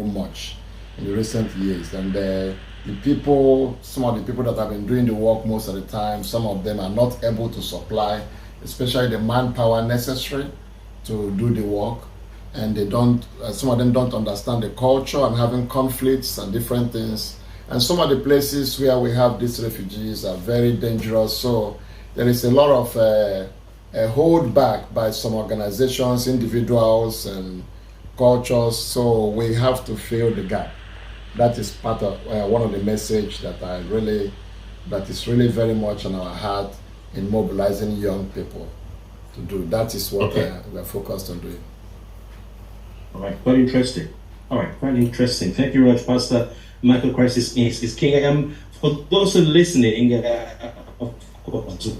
much in the recent years. And the people, some of the people that have been doing the work most of the time, some of them are not able to supply, especially the manpower necessary to do the work. And they don't, some of them don't understand the culture and having conflicts and different things. And some of the places where we have these refugees are very dangerous. So there is a lot of a hold back by some organizations, individuals, and cultures. So we have to fill the gap. That is part of one of the message that is really very much on our heart in mobilizing young people to do. That is what we're focused on doing. All right, very interesting. All right, very interesting. Thank you very much, Pastor Michael Christisking. For those who are listening,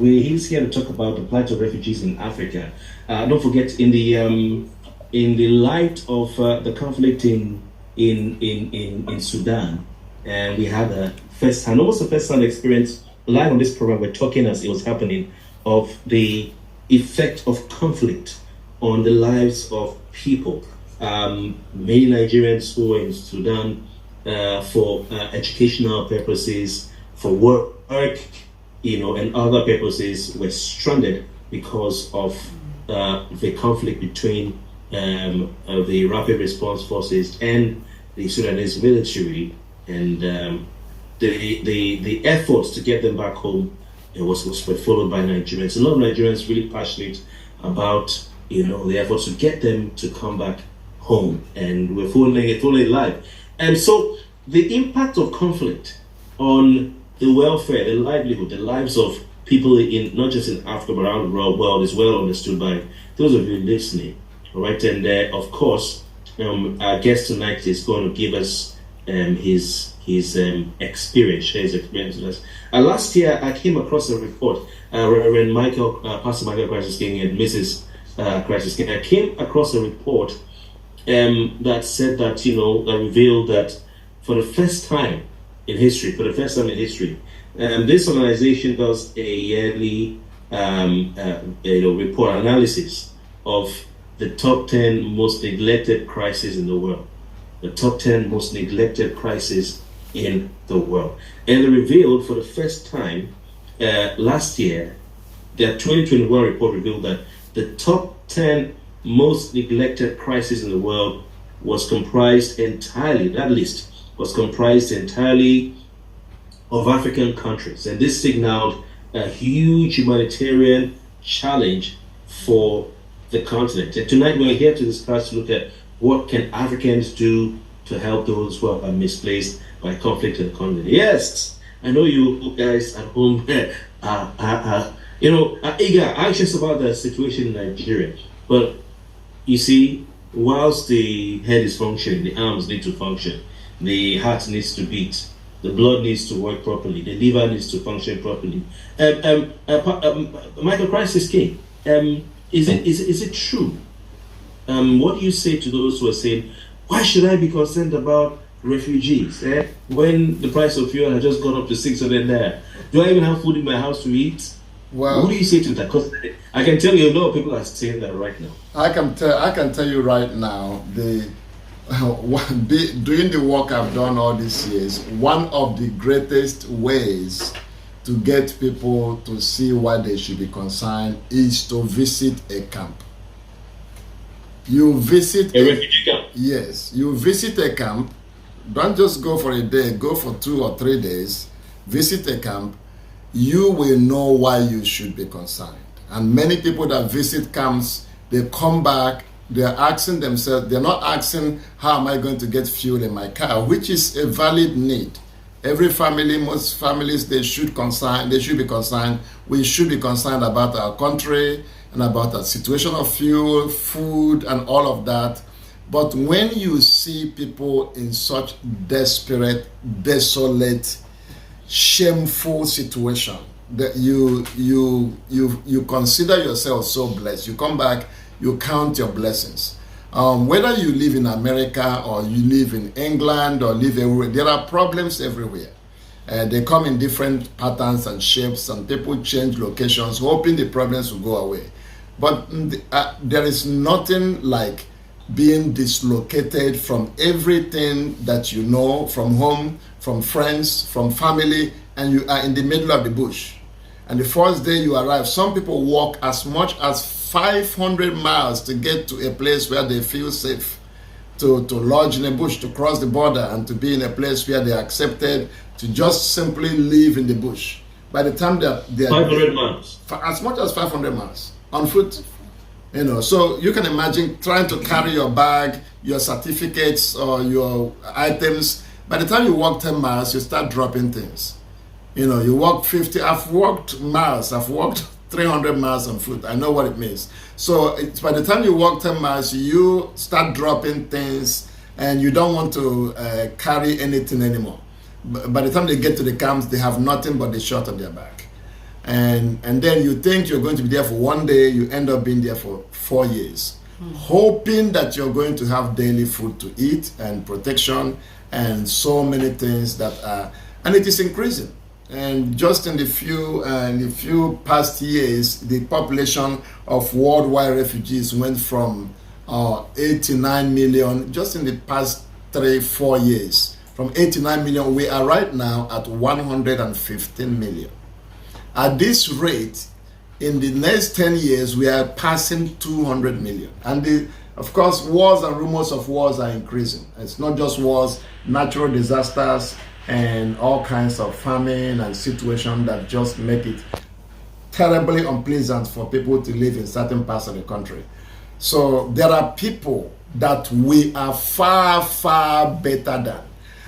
he's here to talk about the plight of refugees in Africa. Don't forget, in the light of the conflict in Sudan, and we had almost a first-hand experience live on this program. We're talking as it was happening of the effect of conflict on the lives of people. Many Nigerians who were in Sudan for educational purposes, for work, and other purposes were stranded because of the conflict between the Rapid Response Forces and the Sudanese military, and the efforts to get them back home were followed by Nigerians. A lot of Nigerians really passionate about the efforts to get them to come back home, and we're following it live. And so the impact of conflict on the welfare, the livelihood, the lives of people in not just in Africa but around the world is well understood by those of you listening. All right, and of course, our guest tonight is going to give us his experience, share his experience with us. Last year, I came across a report. Reverend Pastor Michael Christisking and Mrs. Christisking, I came across a report that said that that revealed that for the first time in history, this organization does a yearly report analysis of the top 10 most neglected crises in the world. The top 10 most neglected crises in the world. And they revealed for the first time last year, their 2021 report revealed that the top 10 most neglected crises in the world was comprised entirely, that list was comprised entirely of African countries. And this signaled a huge humanitarian challenge for the continent. And tonight we're here to discuss, look at what can Africans do to help those who are misplaced by conflict in the continent. Yes, I know you guys at home are eager, anxious about the situation in Nigeria. But you see, whilst the head is functioning, the arms need to function, the heart needs to beat, the blood needs to work properly, the liver needs to function properly. Michael Christisking, is it true? What do you say to those who are saying, why should I be concerned about refugees when the price of fuel has just gone up to 600 naira? Do I even have food in my house to eat? Well, what do you say to that? Because I can tell you a lot of people are saying that right now. I can tell you right now, doing the work I've done all these years, one of the greatest ways to get people to see why they should be concerned is to visit a camp. You visit a refugee camp. Yes, you visit a camp. Don't just go for a day, go for 2 or 3 days, visit a camp. You will know why you should be concerned. And many people that visit camps, they come back, they're asking themselves, they're not asking, how am I going to get fuel in my car, which is a valid need. Every family, most families, they should be concerned. We should be concerned about our country and about the situation of fuel, food, and all of that. But when you see people in such desperate, desolate, shameful situation, that you consider yourself so blessed. You come back, you count your blessings. Whether you live in America or you live in England or live everywhere, there are problems everywhere. They come in different patterns and shapes, and people change locations hoping the problems will go away. But there is nothing like being dislocated from everything that you know, from home, from friends, from family, and you are in the middle of the bush. And the first day you arrive, some people walk as much as 500 miles to get to a place where they feel safe, to lodge in a bush, to cross the border, and to be in a place where they are accepted, to just simply live in the bush. By the time they are 500 miles, as much as 500 miles on foot, you know. So you can imagine trying to carry your bag, your certificates, or your items. By the time you walk 10 miles, you start dropping things. You know, you walk 50. I've walked miles. I've walked 300 miles on foot. I know what it means. So by the time you walk 10 miles, you start dropping things, and you don't want to carry anything anymore. By the time they get to the camps, they have nothing but the shirt on their back. And then you think you're going to be there for one day, you end up being there for 4 years, hoping that you're going to have daily food to eat and protection and so many things that are, and it is increasing. And just in the few past years, the population of worldwide refugees went from 89 million just in the past 3-4 years. From 89 million, we are right now at 115 million. At this rate, in the next 10 years, we are passing 200 million. And of course, wars and rumors of wars are increasing. It's not just wars, natural disasters, and all kinds of famine and situations that just make it terribly unpleasant for people to live in certain parts of the country. So there are people that we are far, far better than.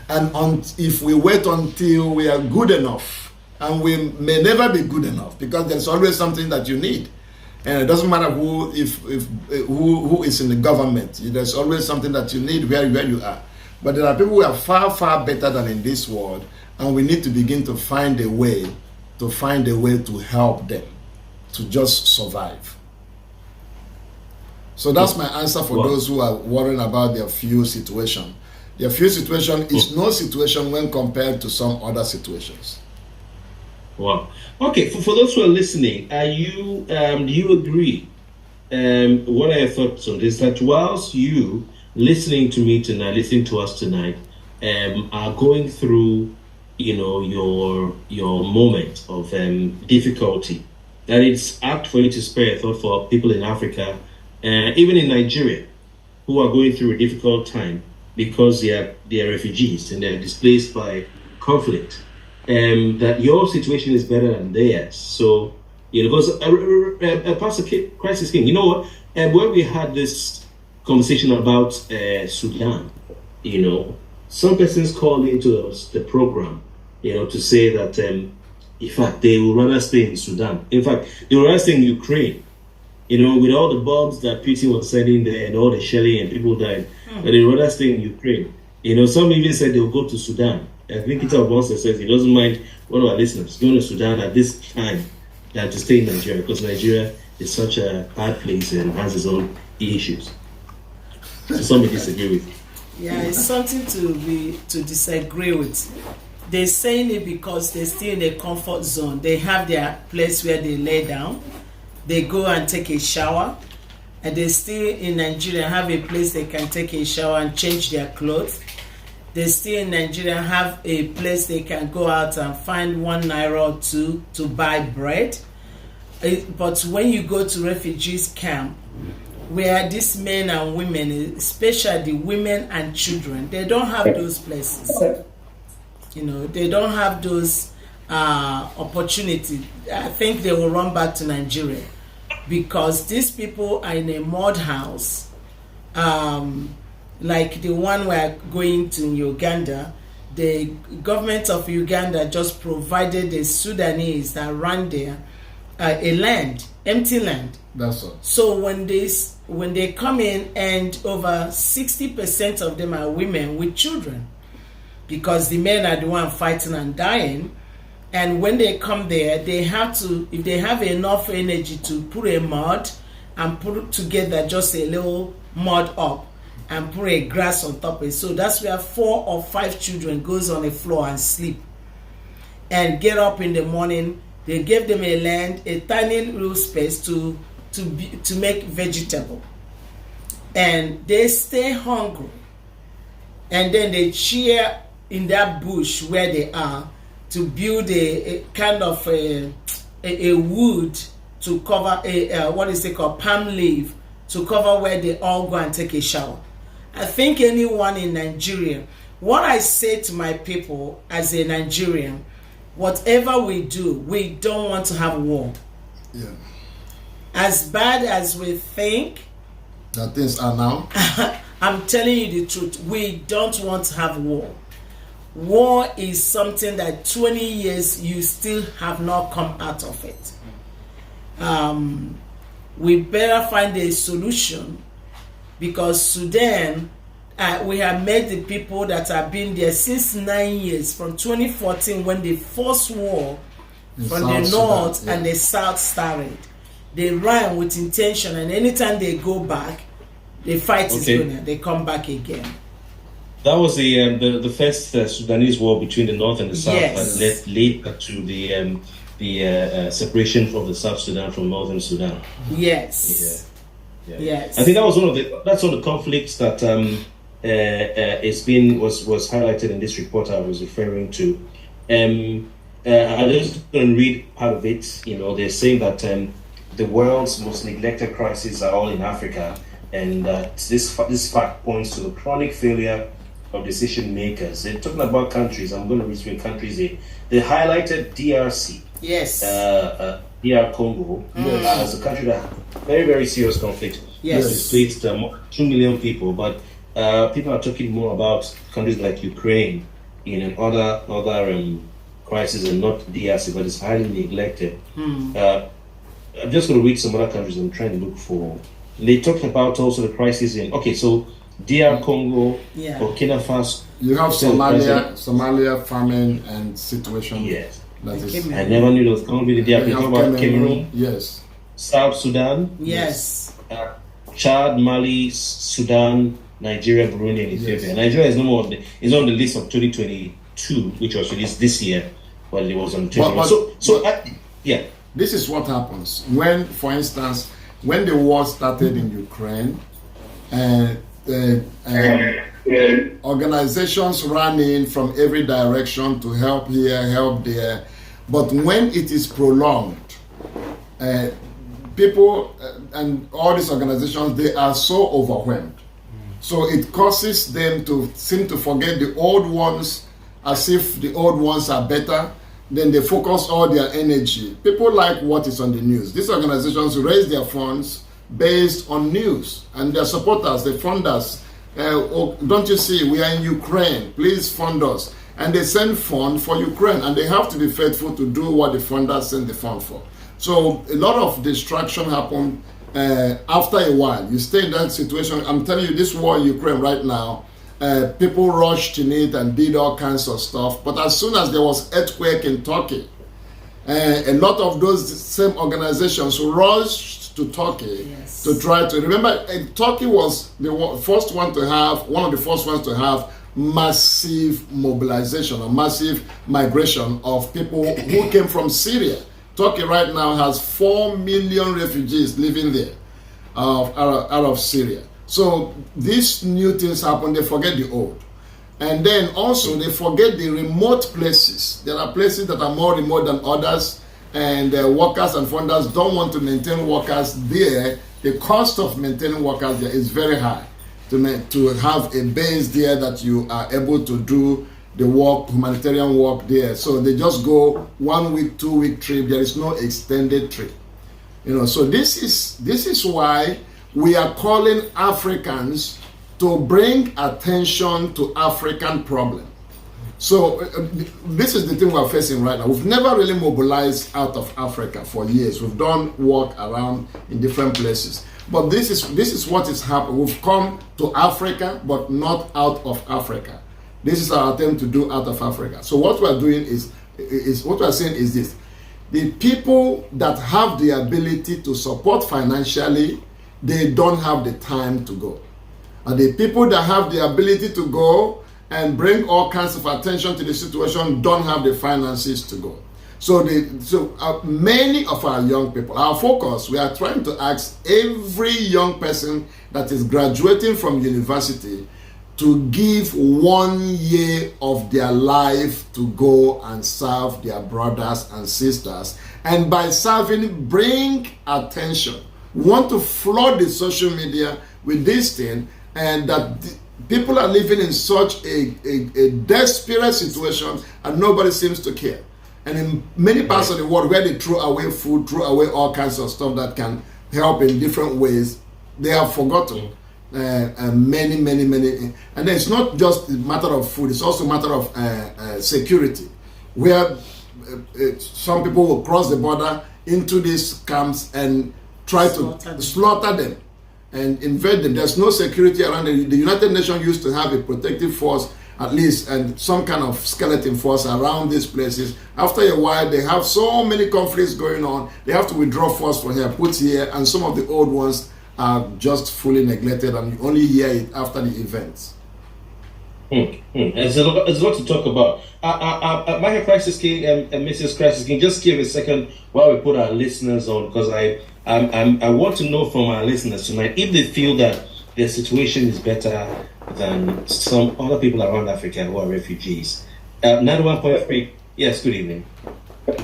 And if we wait until we are good enough, and we may never be good enough, because there's always something that you need. And it doesn't matter who is in the government. There's always something that you need where you are. But there are people who are far, far better than in this world, and we need to begin to find a way to help them to just survive. So that's my answer for those who are worrying about their fuel situation. Their fuel situation is no situation when compared to some other situations. Wow. Okay, for those who are listening, do you agree? What are your thoughts on this? That whilst you listening to me tonight, listening to us tonight, are going through, your moment of difficulty, that it's apt for you to spare a thought for people in Africa, even in Nigeria, who are going through a difficult time because they are refugees and they're displaced by conflict. That your situation is better than theirs. So, because Pastor Christisking, you know what? When we had this conversation about Sudan, some persons called into us the program, to say that, in fact, they would rather stay in Sudan. In fact, they would rather stay in Ukraine, with all the bombs that Putin was sending there and all the shelling and people died, but they would rather stay in Ukraine. Some even said they'll go to Sudan. I think Peter Bonsa says he doesn't mind one of our listeners going to Sudan at this time than to stay in Nigeria, because Nigeria is such a bad place and has its own issues. So some may disagree with you. Yeah, it's something to disagree with. They're saying it because they're still in a comfort zone. They have their place where they lay down. They go and take a shower. And they still in Nigeria have a place they can take a shower and change their clothes. They still in Nigeria have a place they can go out and find ₦1 or 2 to buy bread. But when you go to refugees camp, where these men and women, especially the women and children, they don't have those places. They don't have those opportunities. I think they will run back to Nigeria, because these people are in a mud house. Like the one we're going to in Uganda, the government of Uganda just provided the Sudanese that ran there empty land. That's all. So when they come in, and over 60% of them are women with children, because the men are the one fighting and dying. And when they come there, they have to, if they have enough energy to put a mud and put together just a little mud up, and put a grass on top of it. So that's where 4 or 5 children goes on the floor and sleep. And get up in the morning, they give them a land, a tiny little space to make vegetable. and they stay hungry, and then they cheer in that bush where they are to build a kind of a wood to cover what is it called, palm leaf, to cover where they all go and take a shower. I think anyone in Nigeria, what I say to my people as a Nigerian, whatever we do, we don't want to have war. Yeah. As bad as we think that things are now, I'm telling you the truth, we don't want to have war. War is something that 20 years you still have not come out of it. We better find a solution, because Sudan, we have met the people that have been there since 9 years, from 2014 when the first war from the north and the south started. They ran with intention, and anytime they go back, the fight is going. They come back again. That was the first Sudanese war between the north and the south that led to the separation from the South Sudan from Northern Sudan. Yes. Yeah. Yes. I think that was one of the conflicts that was highlighted in this report I was referring to. I just going to read part of it. They're saying that the world's most neglected crises are all in Africa, and this fact points to the chronic failure of decision makers. They're talking about countries. I'm going to read three countries here. They highlighted DRC. Yes. DR Congo as a country that had very, very serious conflict. Yes. Displaced 2 million people, but people are talking more about countries like Ukraine in other crises, and not DRC, but it's highly neglected. I'm just going to read some other countries I'm trying to look for. They talked about also the crisis in so DR Congo, Burkina Faso. You have Somalia famine and situation. Yes. That is, I never knew there was going to be the DR. Talking about Cameroon. Yes. South Sudan. Yes. Chad, Mali, Sudan, Nigeria, Burundi, and Ethiopia. Yes. Nigeria is is on the list of 2022, which was released this year, but it was on 2021. This is what happens when, for instance, when the war started in Ukraine, organizations ran in from every direction to help here, help there. But when it is prolonged, people and all these organizations, they are so overwhelmed. So it causes them to seem to forget the old ones, as if the old ones are better. Then they focus all their energy. People like what is on the news. These organizations raise their funds based on news, and their supporters, they fund us. Don't you see, we are in Ukraine, please fund us. And they send fund for Ukraine, and they have to be faithful to do what the funders send the fund for. So a lot of distraction happen after a while. You stay in that situation. I'm telling you, this war in Ukraine right now, people rushed in it and did all kinds of stuff. But as soon as there was earthquake in Turkey, a lot of those same organizations rushed to Turkey to try to remember. Turkey was the first one to have, one of the first ones to have massive mobilization or massive migration of people who came from Syria. Turkey right now has 4 million refugees living there out of Syria. So these new things happen, they forget the old. And then also they forget the remote places. There are places that are more remote than others, and workers and funders don't want to maintain workers there. The cost of maintaining workers there is very high. To have a base there that you are able to do the work, humanitarian work there. So they just go 1 week, 2 week trip. There is no extended trip. So this is why we are calling Africans to bring attention to African problem. So this is the thing we're facing right now. We've never really mobilized out of Africa for years. We've done work around in different places. But this is what is happening. We've come to Africa, but not out of Africa. This is our attempt to do out of Africa. So what we're doing is what we're saying is this. The people that have the ability to support financially, they don't have the time to go. And the people that have the ability to go and bring all kinds of attention to the situation don't have the finances to go. So many of our young people, our focus, we are trying to ask every young person that is graduating from university to give 1 year of their life to go and serve their brothers and sisters. And by serving, bring attention. We want to flood the social media with this thing, and that people are living in such a desperate situation and nobody seems to care. And in many parts of the world where they throw away food, throw away all kinds of stuff that can help in different ways, they have forgotten many. And then it's not just a matter of food, it's also a matter of security, where some people will cross the border into these camps and try to slaughter them and invade them. There's no security around them. The United Nations used to have a protective force, at least, and some kind of skeleton force around these places. After a while, they have so many conflicts going on, they have to withdraw force from here, put here, and some of the old ones are just fully neglected, and you only hear it after the events. There's a lot to talk about. Michael Christisking and Mrs. Christisking, just give a second while we put our listeners on, because I want to know from our listeners tonight if they feel that their situation is better than some other people around Africa who are refugees. 91.3. Yes, good evening. All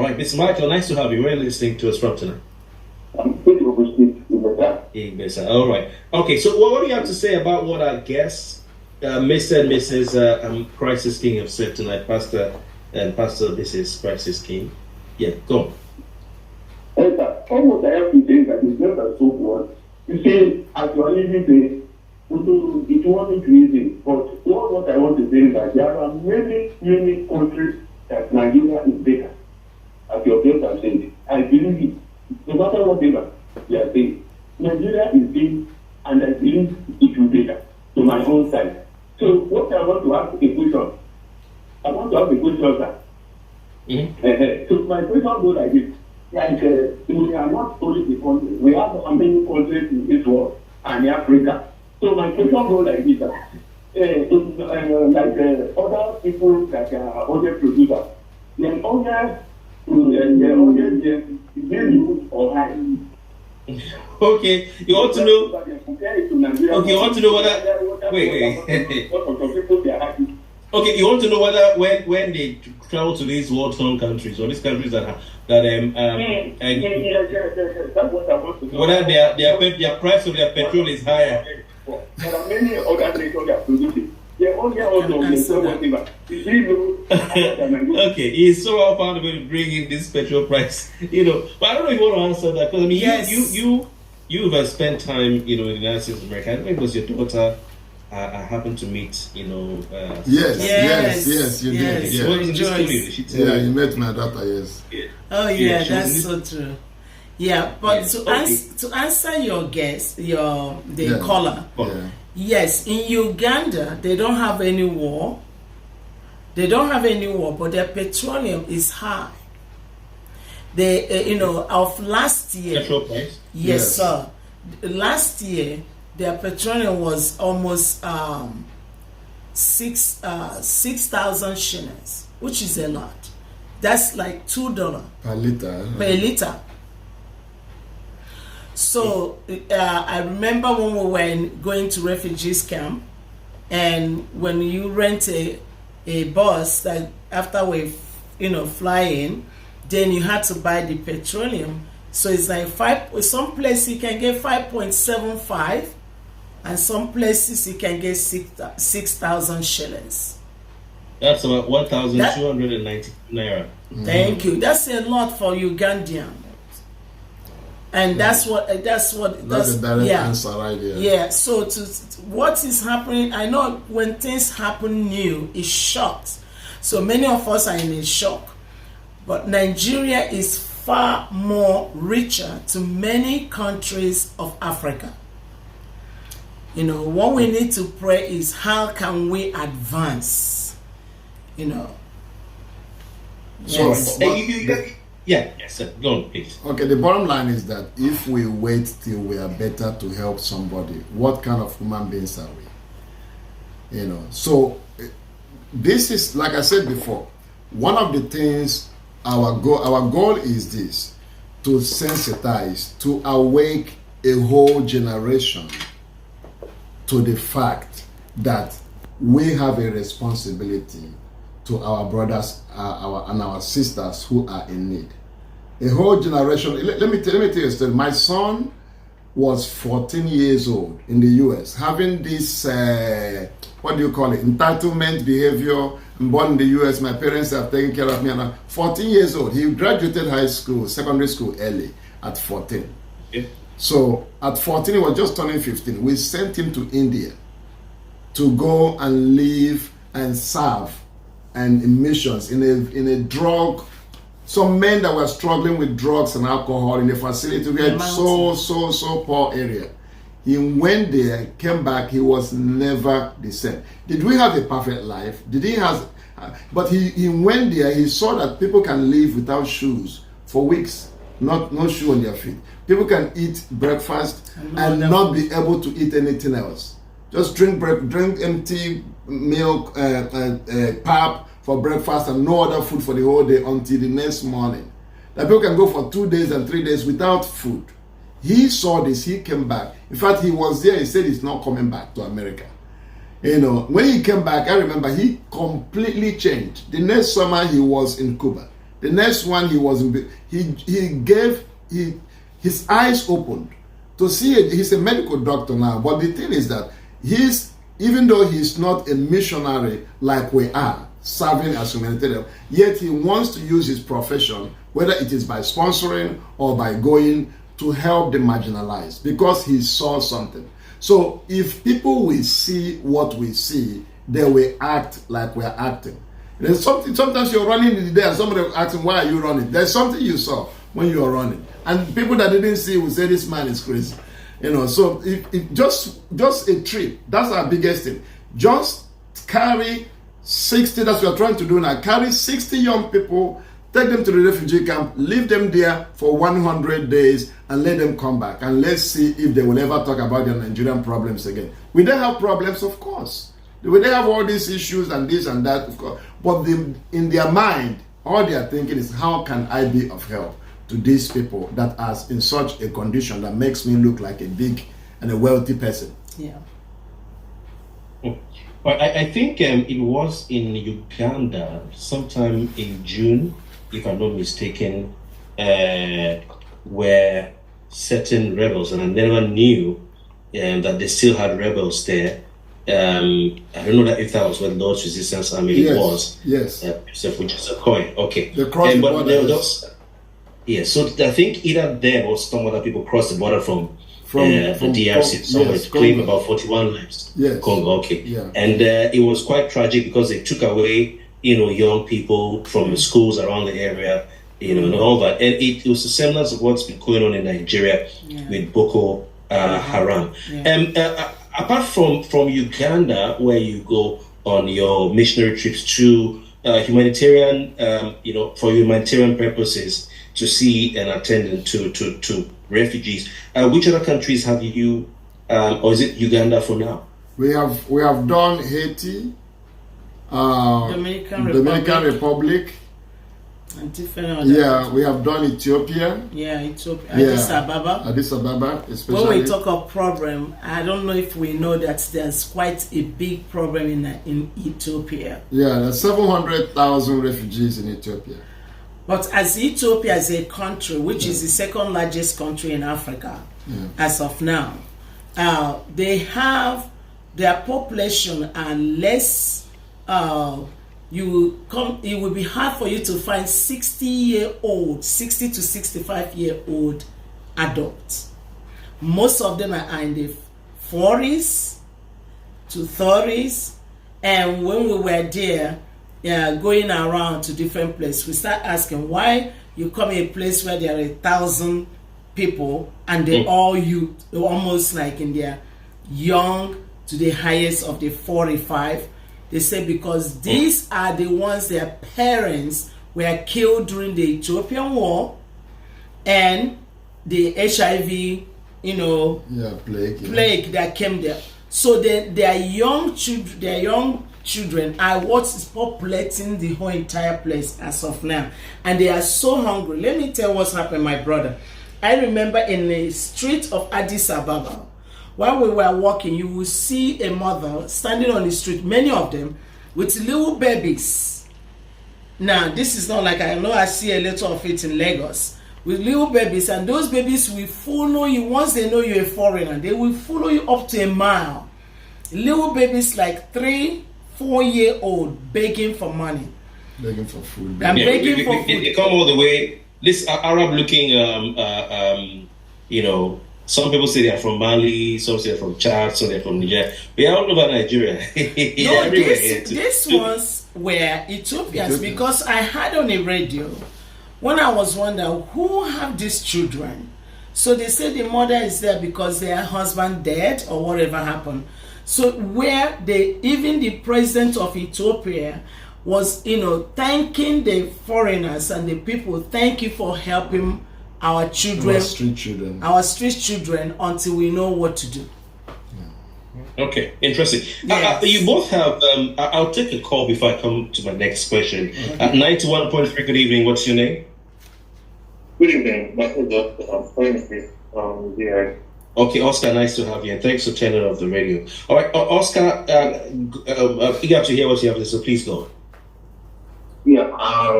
right, Mr. Michael, nice to have you. Where are you listening to us from tonight? All right. Okay, so what do you have to say about what our guests, Mr. and Mrs. Christisking, have said tonight, Pastor and Pastor Mrs. Christisking? Yeah, go on. Almost I have to say that it's not a so what. You see, as you are living there, it wasn't easy. But what I want to say is that there are many countries that Nigeria is better. As your friends have said, I believe it. No matter whatever they are saying, Nigeria is big, and I believe it will be better to my own side. So what I want to ask a question. I want to ask a question, sir. Mm-hmm. So my question goes like this. Like, we are not only the country, we have many countries in this world and in Africa. So my question goes like this. Other people that are other producers, then other or high. Okay, you want to know? Okay, you want to know whether? Wait. Okay, you want to know whether when they travel to these war-torn countries or these countries that whether their price of their petrol is higher. There are many other nations that produce it. Okay, he's so found a way to bring in this petrol price, But I don't know if you want to answer that, because I mean, yes. you've spent time, in the United States of America. I think it was your daughter. I happened to meet, Yes, you did. Yeah, you met my daughter. Yes. Oh yeah, that's so true. Yeah, but to answer your guess, the caller. Yeah. Yes, in Uganda they don't have any war. But their petroleum is high. They, of last year. Petrol price? Yes, sir. Last year, their petroleum was almost 6,000 shillings, which is a lot. That's like $2 per liter. So I remember when we were going to refugees camp, and when you rent a bus, that after we fly in, then you had to buy the petroleum. So it's like some places you can get 5.75, and some places you can get 6,000 shillings. That's about 1,290 naira. Thank you. That's a lot for Ugandan. And that's a direct answer right there. Yeah. So what is happening? I know when things happen new, it shocks. So many of us are in a shock. But Nigeria is far more richer to many countries of Africa. What we need to pray is how can we advance? Yes. Yes, sir. Go on, please. Okay, the bottom line is that if we wait till we are better to help somebody, what kind of human beings are we? So this is, like I said before, one of the things our goal is this, to sensitize, to awake a whole generation to the fact that we have a responsibility to our brothers and our sisters who are in need. A whole generation. Let me tell you a story. My son was 14 years old in the US, having this, entitlement behavior. I'm born in the US, my parents have taken care of me. And 14 years old, he graduated secondary school early at 14. Yeah. So at 14, he was just turning 15. We sent him to India to go and live and serve and in missions in a drug. Some men that were struggling with drugs and alcohol in the facility. We had so poor area. He went there, came back, he was never the same. Did we have a perfect life? Did he have? But he went there, he saw that people can live without shoes for weeks, no shoe on their feet. People can eat breakfast and not be able to eat anything else. Just drink empty milk, pap for breakfast and no other food for the whole day until the next morning. That people can go for 2 days and 3 days without food. He saw this, he came back. In fact, he was there, he said he's not coming back to America. When he came back, I remember he completely changed. The next summer he was in Cuba. The next one he was in, his eyes opened to see it. He's a medical doctor now, but the thing is that even though he's not a missionary like we are, serving as humanitarian, yet he wants to use his profession, whether it is by sponsoring or by going to help the marginalized, because he saw something. So if people will see what we see, they will act like we are acting. There's something, sometimes you're running in the day and somebody will ask, why are you running? There's something you saw when you are running. And people that didn't see will say, this man is crazy. So if just a trip, that's our biggest thing. Just carry 60, that's what we're trying to do now. Carry 60 young people, take them to the refugee camp, leave them there for 100 days, and let them come back. And let's see if they will ever talk about their Nigerian problems again. We don't have problems, of course. We don't have all these issues and this and that, of course. But in their mind, all they are thinking is, how can I be of help to these people that are in such a condition that makes me look like a big and a wealthy person? Yeah. Well, I think it was in Uganda sometime in June, if I'm not mistaken, where certain rebels, and I never knew that they still had rebels there. I don't know if that was what Lord's Resistance Army was. Yes. Which is a coin. Okay. They crossed the border. So I think either them or some other people crossed the border from the DRC. Someone claimed about 41 lives. Yes. Congo, okay. Yeah. And it was quite tragic because they took away, young people from the schools around the area, and all that. And it was a semblance of what's been going on in Nigeria with Boko Haram. Yeah. Apart from Uganda, where you go on your missionary trips to humanitarian, for humanitarian purposes, to see and attend to refugees, which other countries have you, or is it Uganda for now? We have done Haiti, Dominican Republic, and different other we have done Ethiopia. Ethiopia, Addis Ababa, especially. When we talk of problem, I don't know if we know that there's quite a big problem in Ethiopia. Yeah, there's 700,000 refugees in Ethiopia. But as Ethiopia as a country, which is the second largest country in Africa, as of now, their population are less. It will be hard for you to find 60 to 65-year-old adults. Most of them are in the 40s to 30s, and when we were there, going around to different places, we start asking why you come to a place where there are 1,000 people and they all youth, almost like in their young to the highest of the 45. They say because these are the ones their parents were killed during the Ethiopian War and the HIV, plague that came there. So their young children, their young children are what is populating the whole entire place as of now, and they are so hungry. Let me tell you what's happened, my brother. I remember in the street of Addis Ababa, while we were walking, you will see a mother standing on the street, many of them with little babies. Now, this is not like, I know I see a little of it in Lagos, with little babies, and those babies will follow you. Once they know you're a foreigner, they will follow you up to a mile. Little babies like 3-4-year-old begging for money, begging for food. And begging for food. They come all the way. This Arab-looking, some people say they're from Mali, some say they're from Chad, some they're from Nigeria. We are all over Nigeria. No, these ones were Ethiopians, because I heard on the radio when I was wondering who have these children. So they say the mother is there because their husband dead or whatever happened. So where even the president of Ethiopia was, thanking the foreigners and the people, thank you for helping our children, our street children, until we know what to do. Yeah. Okay, interesting. Yes. You both have. I'll take a call before I come to my next question. At 91.3. Good evening. What's your name? Good evening. My name is Oscar. Okay, Oscar. Nice to have you, and thanks for turning off the radio. All right, Oscar. Eager to hear what you have to say. So please go. Yeah. I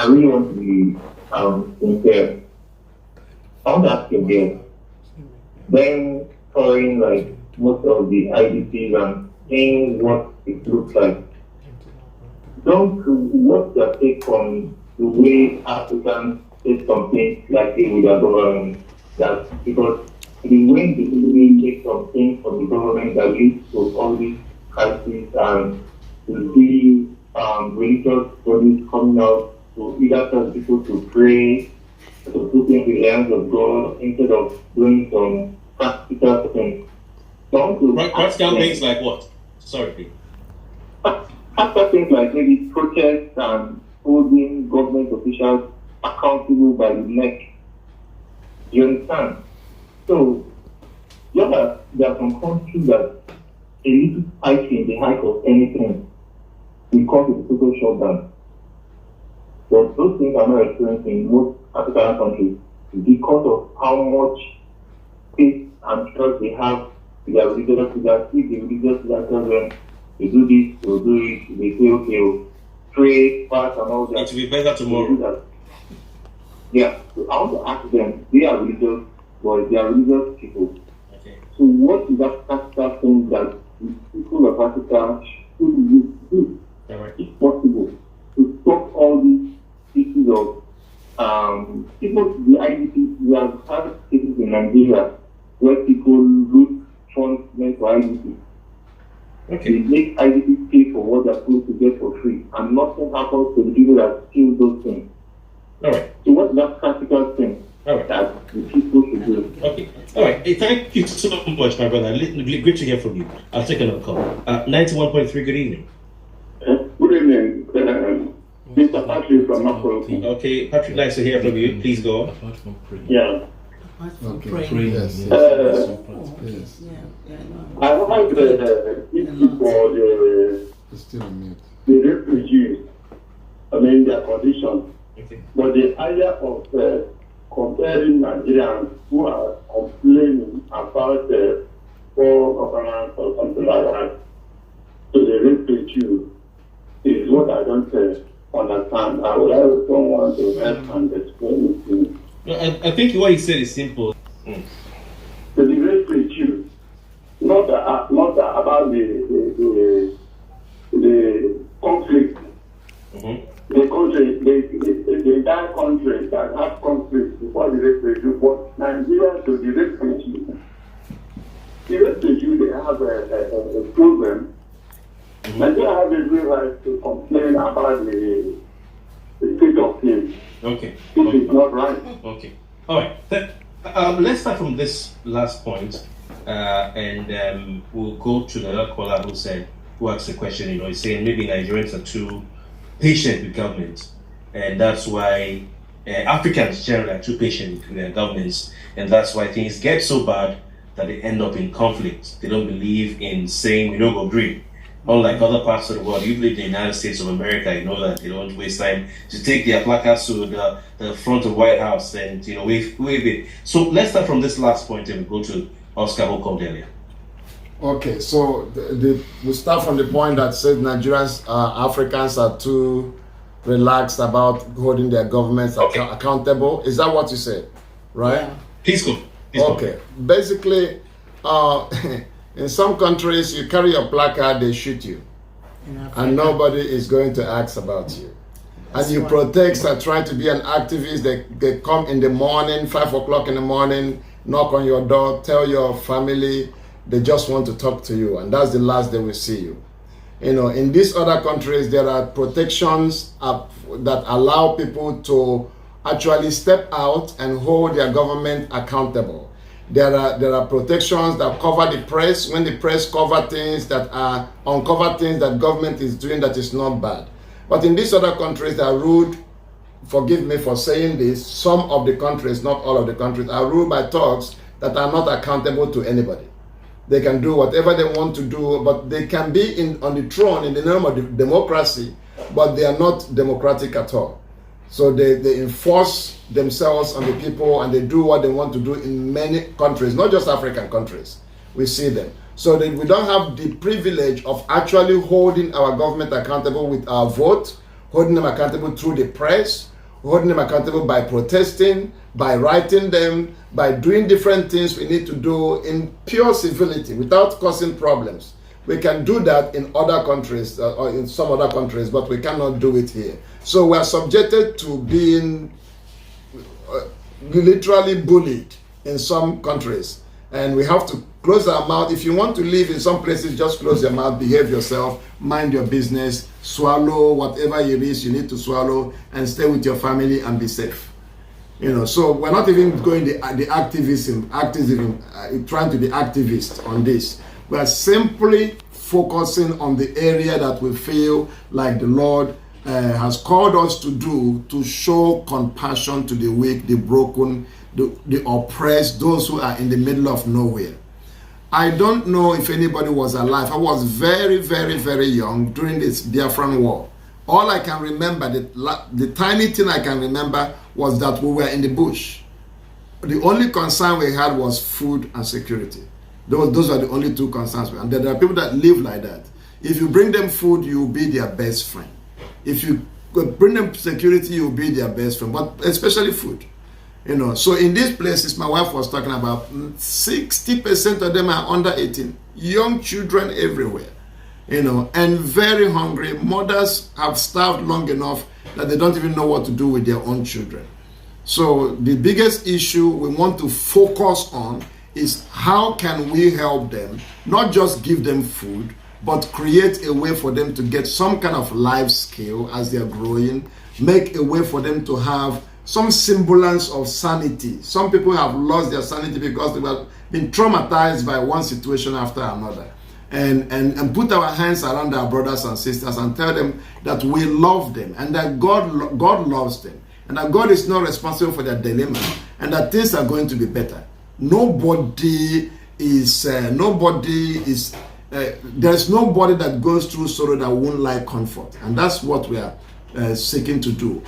really want to be sincere. I want to ask you again. Then following like most of the IDPs and seeing what it looks like. What's your take on the way Africans say something like they would have government? That because the way they take something from the government that leads to all these crises and to see religious bodies coming out to either tell people to pray, to put in the hands of God instead of doing some practical things. Practical things like what? Sorry. Practical things like maybe protests and holding government officials accountable by the neck. You understand? So, there are some countries that a little spike in the height of anything will cause a total shutdown. But those things are not experienced in most African countries because of how much faith and trust they have with their religious leaders. If the religious leaders tell them to do this, to do it, they say, okay, pray, fast, and all that. It will be better tomorrow. Yeah, so I want to ask them, they are religious, but they are religious people. Okay. So what is that practical thing that the people of Africa should do, if possible, to stop all these issues of people, the IDP? We have had cases in Nigeria where people lose funds meant for IDP. Okay. They make IDP pay for what they're supposed to get for free, and nothing happens to the people that steal those things. All right. So what's that practical thing that the people should do? Okay. All right. Hey, thank you so much, my brother. Great to hear from you. I'll take another call. 91.3. Good evening. Good evening, Mr. Patrick from Akron. Okay, Patrick, nice to hear from you. Please go on. Apart from praying. Yeah. Praying. Yes. Yes. I like the issue for the refugees. I mean, their condition. Okay. But the idea of comparing Nigerians who are complaining about the poor governance or something like that to the refugees is what I don't understand. I would like someone to help and explain it to me. I think what he said is simple. The refugees, not about the conflict. Mm-hmm. The country, the entire country that have conflict before the refugee, but Nigeria to the refugee. The refugee, they have a problem. Mm-hmm. Nigeria have a real right to complain about the state of things. Okay. This is not right. Okay. All right. Let's start from this last point, and we'll go to the other caller who asked the question. He's saying maybe Nigerians are too patient with government, and that's why Africans generally are too patient with their governments, and that's why things get so bad that they end up in conflict. They don't believe in saying we don't agree, Unlike other parts of the world, you live in the United States of America, you know that they don't waste time to take their placards to the front of the White House and wave it. So let's start from this last point and we go to Oscar who called earlier. Okay, so we start from the point that said Nigerians, Africans are too relaxed about holding their governments accountable. Is that what you said? Right? Yeah. Please go. Okay. Basically, in some countries, you carry your placard, they shoot you. And nobody is going to ask about you. And you protest are trying to be an activist. They come in the morning, 5 o'clock in the morning, knock on your door, tell your family they just want to talk to you. And that's the last they will see you. In these other countries, there are protections that allow people to actually step out and hold their government accountable. There are protections that cover the press when the press uncover things that government is doing that is not bad. But in these other countries that are ruled, forgive me for saying this, some of the countries, not all of the countries, are ruled by thugs that are not accountable to anybody. They can do whatever they want to do, but they can be on the throne in the name of democracy, but they are not democratic at all. So they enforce themselves on the people and they do what they want to do in many countries, not just African countries. We see them. So that we don't have the privilege of actually holding our government accountable with our vote, holding them accountable through the press, holding them accountable by protesting, by writing them, by doing different things we need to do in pure civility without causing problems. We can do that in other countries or in some other countries, but we cannot do it here. So we are subjected to being literally bullied in some countries. And we have to close our mouth. If you want to live in some places, just close your mouth, behave yourself, mind your business, swallow whatever it is you need to swallow, and stay with your family and be safe. So we're not even going the activism, trying to be activists on this. We are simply focusing on the area that we feel like the Lord has called us to do, to show compassion to the weak, the broken, the oppressed, those who are in the middle of nowhere. I don't know if anybody was alive. I was very, very, very young during this Biafran war. All I can remember, the tiny thing I can remember was that we were in the bush. The only concern we had was food and security. Those are the only two concerns. And there are people that live like that. If you bring them food, you will be their best friend. If you bring them security, you will be their best friend, but especially food. So in these places, my wife was talking about 60% of them are under 18, young children everywhere, and very hungry. Mothers have starved long enough that they don't even know what to do with their own children. So the biggest issue we want to focus on is how can we help them, not just give them food, but create a way for them to get some kind of life skill as they are growing, make a way for them to have some semblance of sanity. Some people have lost their sanity because they have been traumatized by one situation after another. And put our hands around our brothers and sisters and tell them that we love them and that God loves them and that God is not responsible for their dilemma and that things are going to be better. There's nobody that goes through sorrow that won't like comfort. And that's what we are seeking to do.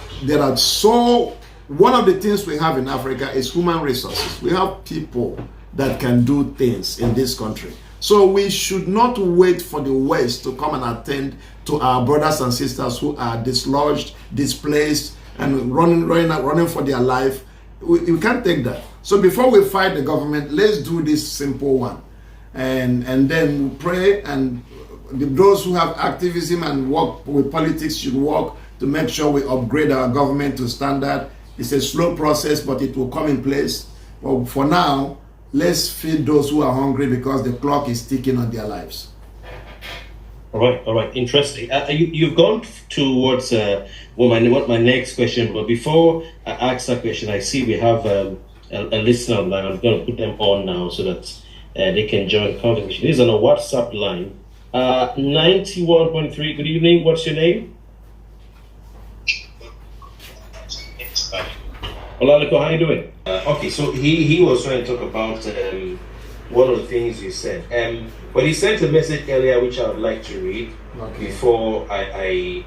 One of the things we have in Africa is human resources. We have people that can do things in this country. So we should not wait for the West to come and attend to our brothers and sisters who are dislodged, displaced, and running for their life. We can't take that. So before we fight the government, let's do this simple one. And then we pray, and those who have activism and work with politics should work to make sure we upgrade our government to standard. It's a slow process, but it will come in place. But for now, let's feed those who are hungry because the clock is ticking on their lives. All right. Interesting. You've gone towards what my next question. But before I ask that question, I see we have a listener line. I'm going to put them on now so that they can join the conversation. This is on a WhatsApp line. 91.3. Good evening. What's your name? Olaliko, how are you doing? Okay, so he was trying to talk about one of the things you said. When he sent a message earlier, which I would like to read before I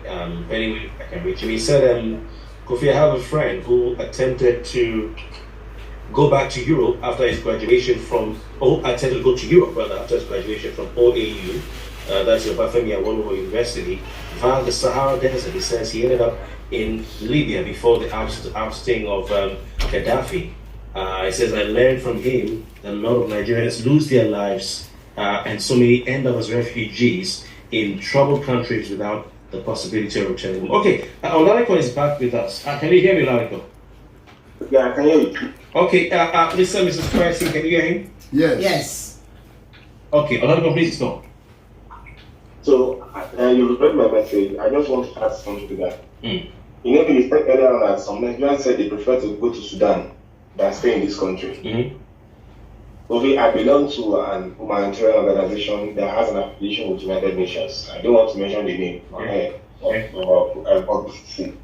can reach him. He said, Kofi, I have a friend who attempted to go back to Europe after his graduation from, attempted to go to Europe rather after his graduation from OAU, that's your Bafemi Awolowo University, via the Sahara Desert. He says he ended up in Libya before the ousting of Gaddafi. He says, I learned from him that a lot of Nigerians lose their lives and so many end up as refugees in troubled countries without the possibility of returning home. Okay, Oladeko is back with us. Can you hear me, Oladeko? Yeah, I can hear you. Okay, listen, Mrs. Christisking, can you hear him? Yes. Yes. Okay, Oladeko, please go. So, you read my message. I just want to add something to that. Mm. You know, you said earlier on that some Nigerians said they prefer to go to Sudan than stay in this country. Mm-hmm. Okay, I belong to an humanitarian organization that has an affiliation with United Nations. I don't want to mention the name of publicity.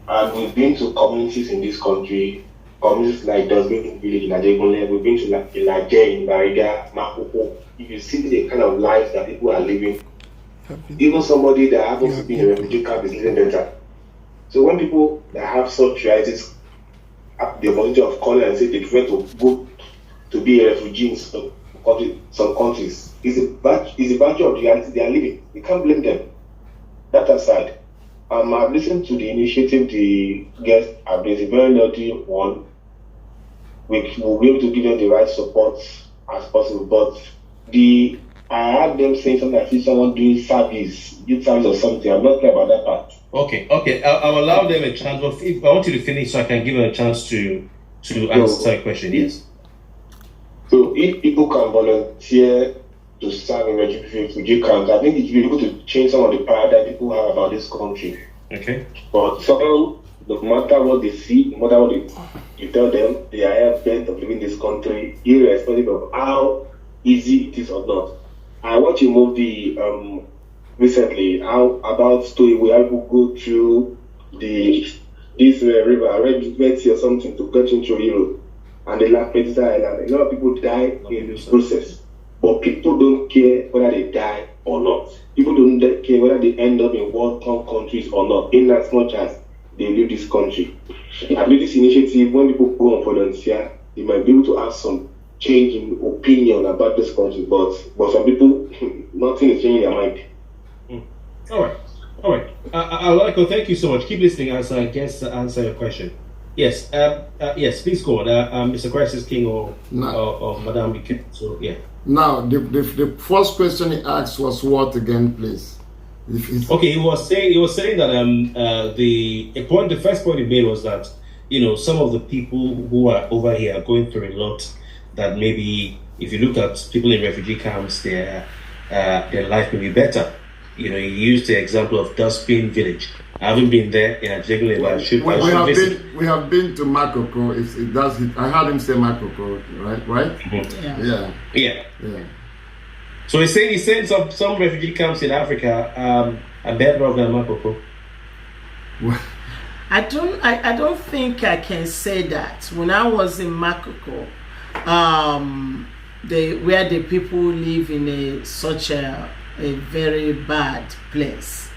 And we've been to communities in this country, communities like Dosbin Village in Ajegunle, we've been to Ilaje in Bariga, Makoko. If you see the kind of lives that people are living, even somebody that happens to be in a refugee camp is living better. So when people that have such realities have the opportunity of calling and say they prefer to go to be a refugee in some countries, it's a virtue of the reality they are living. You can't blame them. That aside, I've listened to the initiative the guests have been a very naughty one. We will be able to give them the right support as possible, but I heard them saying something. I see someone doing service, youth service or something. I'm not clear about that part. Okay. I'll allow them a chance. But if I want you to finish, so I can give them a chance to answer a question. Yes. So if people can volunteer to serve in refugee camps, I think it will be able to change some of the paradigm people have about this country. Okay. But some, no matter what they see, no matter what you tell them, they are bent of living in this country, irrespective of how easy it is or not. I watched a movie recently about story where people go through this river, Red Sea or something, to get into Europe, and they lack Mediterranean Island. A lot of people die in this process, but people don't care whether they die or not. People don't care whether they end up in war-torn countries or not, in as much as they leave this country. I believe this initiative, when people go on volunteer, they might be able to have some change in opinion about this country, but some people, nothing is changing their mind. All right. Aleko, thank you so much. Keep listening as I guess answer your question. Yes. Yes. Please go on, Mr. Christisking or Madam Bikin. So yeah. Now, the first question he asked was what again, please? Okay, he was saying that the first point he made was that some of the people who are over here are going through a lot. That maybe if you look at people in refugee camps, their life may be better. He used the example of Dustbin Village. I haven't been there in Ajegunle, but I should visit. We have been to Makoko. I heard him say Makoko, right? Mm-hmm. Yeah. So he's saying some refugee camps in Africa are better off than Makoko. I don't think I can say that. When I was in Makoko, where the people live in such a very bad place.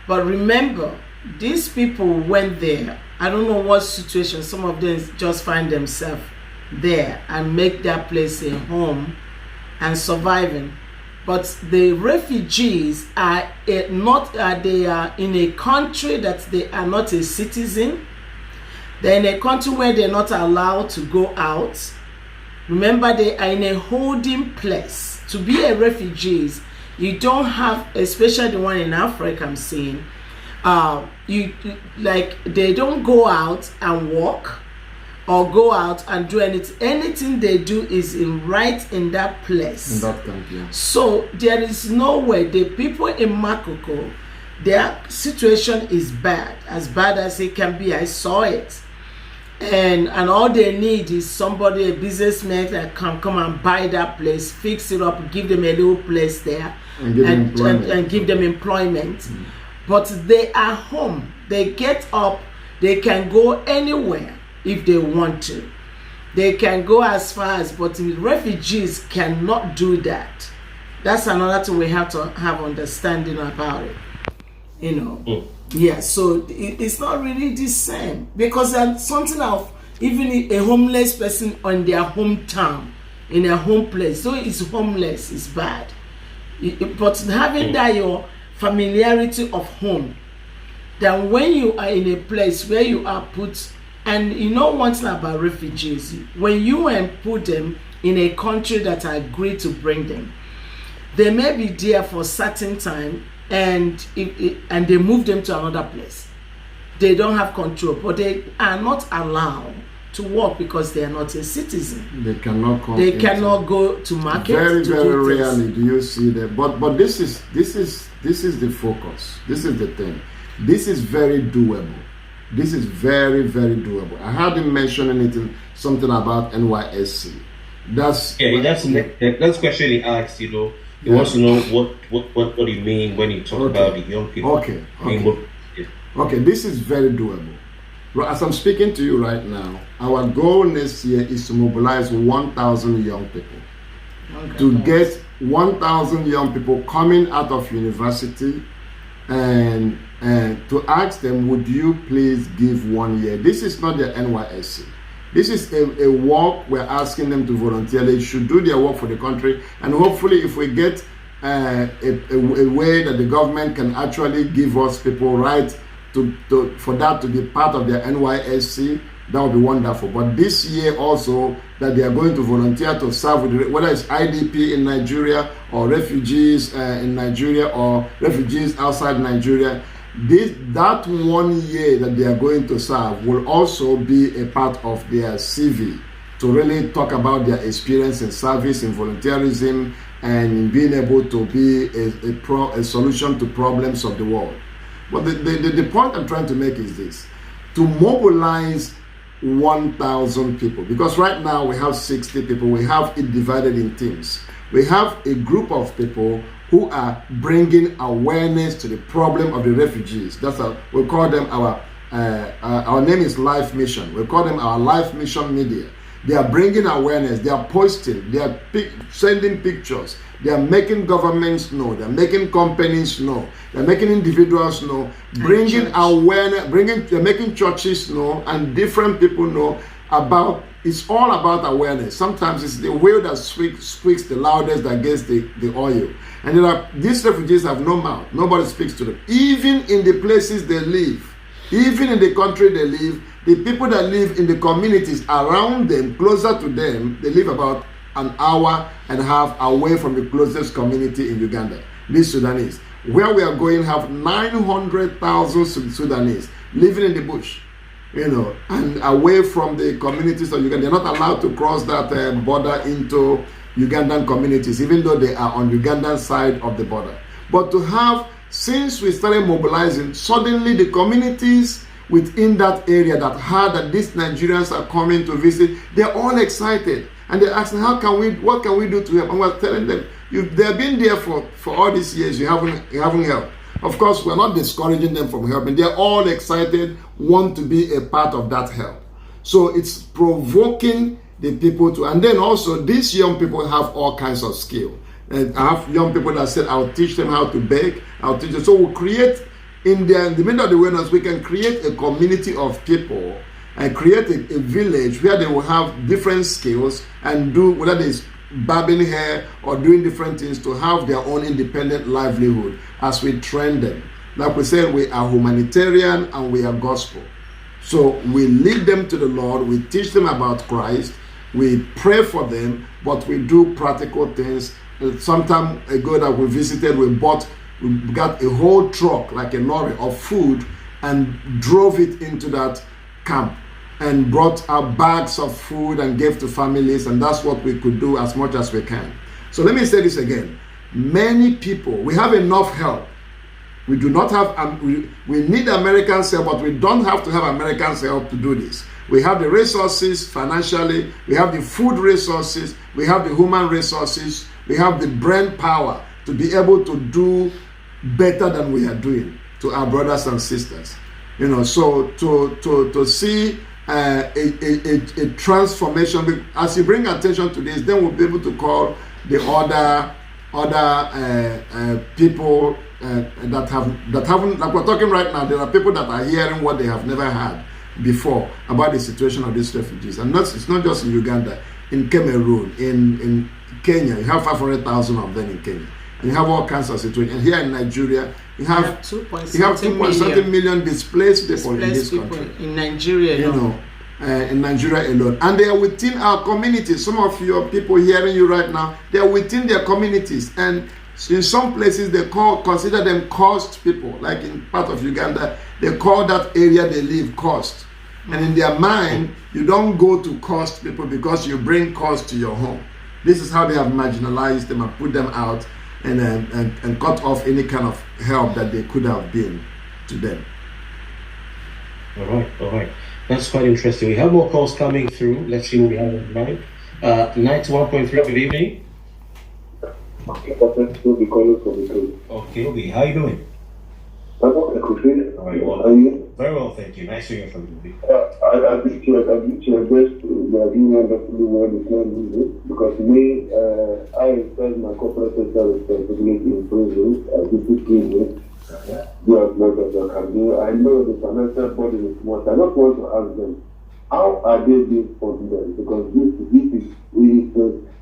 But remember, these people went there. I don't know what situation. Some of them just find themselves there and make that place a home and surviving. But the refugees are they are in a country that they are not a citizen. They're in a country where they're not allowed to go out. Remember, they are in a holding place. To be a refugee, you don't have, especially the one in Africa I'm seeing, they don't go out and walk or go out and do anything. Anything they do is right in that place. In that country. Yeah. So there is no way. The people in Makoko, their situation is bad as it can be. I saw it. And all they need is somebody, a businessman that can come and buy that place, fix it up, give them a little place there, and give them employment. Mm. But they are home. They get up. They can go anywhere if they want to. They can go as far as, but refugees cannot do that. That's another thing we have to have understanding about it. You know, yeah. So it's not really the same, because there's something of even a homeless person on their hometown, in a home place. So it's homeless, it's bad. But having that your familiarity of home, then when you are in a place where you are put, and you know one thing about refugees, when you put them in a country that agree to bring them, they may be there for a certain time, and they move them to another place. They don't have control, but they are not allowed to work because they are not a citizen. They cannot come. They cannot go to market. Very rarely do you see that. But this is the focus. This is the thing. This is very doable. This is very doable. I heard him mentioning it in something about NYSC. That's the question he asked. You know, he wants to know what do you mean when you talk about the young people. Okay, this is very doable. As I'm speaking to you right now, our goal next year is to mobilize 1,000 young people. To get 1,000 young people coming out of university, and to ask them, would you please give 1 year? This is not the NYSC. This is a work we're asking them to volunteer. They should do their work for the country, and hopefully if we get a way that the government can actually give us people right for that to be part of their NYSC, that would be wonderful. But this year also, that they are going to volunteer to serve with, whether it's IDP in Nigeria or refugees in Nigeria or refugees outside Nigeria, that 1 year that they are going to serve will also be a part of their CV, to really talk about their experience in service, in volunteerism, and in being able to be a solution to problems of the world. But the point I'm trying to make is this: to mobilize 1,000 people, because right now we have 60 people. We have it divided in teams. We have a group of people who are bringing awareness to the problem of the refugees. We call them our name is Life Mission. We call them our Life Mission Media. They are bringing awareness. They are posting. They are sending pictures. They are making governments know. They are making companies know. They are making individuals know. Bringing awareness. They are making churches know, and different people know about. It's all about awareness. Sometimes it's the wheel that speaks the loudest that gets the oil. And these refugees have no mouth. Nobody speaks to them. Even in the places they live, even in the country they live, the people that live in the communities around them, closer to them, they live about an hour and a half away from the closest community in Uganda. These Sudanese, where we are going, have 900,000 Sudanese living in the bush, and away from the communities of Uganda. They're not allowed to cross that border into Ugandan communities, even though they are on Ugandan side of the border. But to have, since we started mobilizing, suddenly the communities within that area that heard that these Nigerians are coming to visit, they're all excited. And they're asking, what can we do to help? And we're telling them, they've been there for all these years, you haven't helped. Of course, we're not discouraging them from helping. They're all excited, want to be a part of that help. So it's provoking the people to, and then also these young people have all kinds of skill. And I have young people that said, I'll teach them how to bake, I'll teach them. So we'll create, in the middle of the wilderness, we can create a community of people and create a village where they will have different skills and do, whether it's barbing hair or doing different things, to have their own independent livelihood as we train them. Like we said, we are humanitarian and we are gospel. So we lead them to the Lord, we teach them about Christ, we pray for them, but we do practical things. Some time ago that we visited, we got a whole truck, like a lorry of food, and drove it into that camp and brought out bags of food and gave to families, and that's what we could do as much as we can. So let me say this again. Many people, we have enough help. We do not have, we need Americans' help, but we don't have to have Americans' help to do this. We have the resources financially, we have the food resources, we have the human resources, we have the brain power to be able to do better than we are doing to our brothers and sisters. So to see a transformation. As you bring attention to this, then we'll be able to call the other people that haven't, like we're talking right now. There are people that are hearing what they have never heard before about the situation of these refugees, and it's not just in Uganda, in Cameroon, in Kenya. You have 500,000 of them in Kenya. You have all kinds of situations. And here in Nigeria, you have 2.something million displaced people in this country. In Nigeria, in Nigeria alone. And they are within our communities. Some of your people hearing you right now, they are within their communities. And in some places, they consider them coast people. Like in part of Uganda, they call that area they live coast. And in their mind, you don't go to coast people because you bring cost to your home. This is how they have marginalized them and put them out and cut off any kind of help that they could have been to them. All right. That's quite interesting. We have more calls coming through. Let's see what we have on the line. 91.3, good evening. Okay, Kofi, how are you doing? I'm okay, Kofi. All right, well, are you? Very well, thank you. Nice to hear from you. I think your best you are doing wonderfully well with me because me, I express my corporate social responsibility in prison. I do prison. Do as much as I can do. I know the financial body is smart. I just want to ask them, how are they being funded? Because this is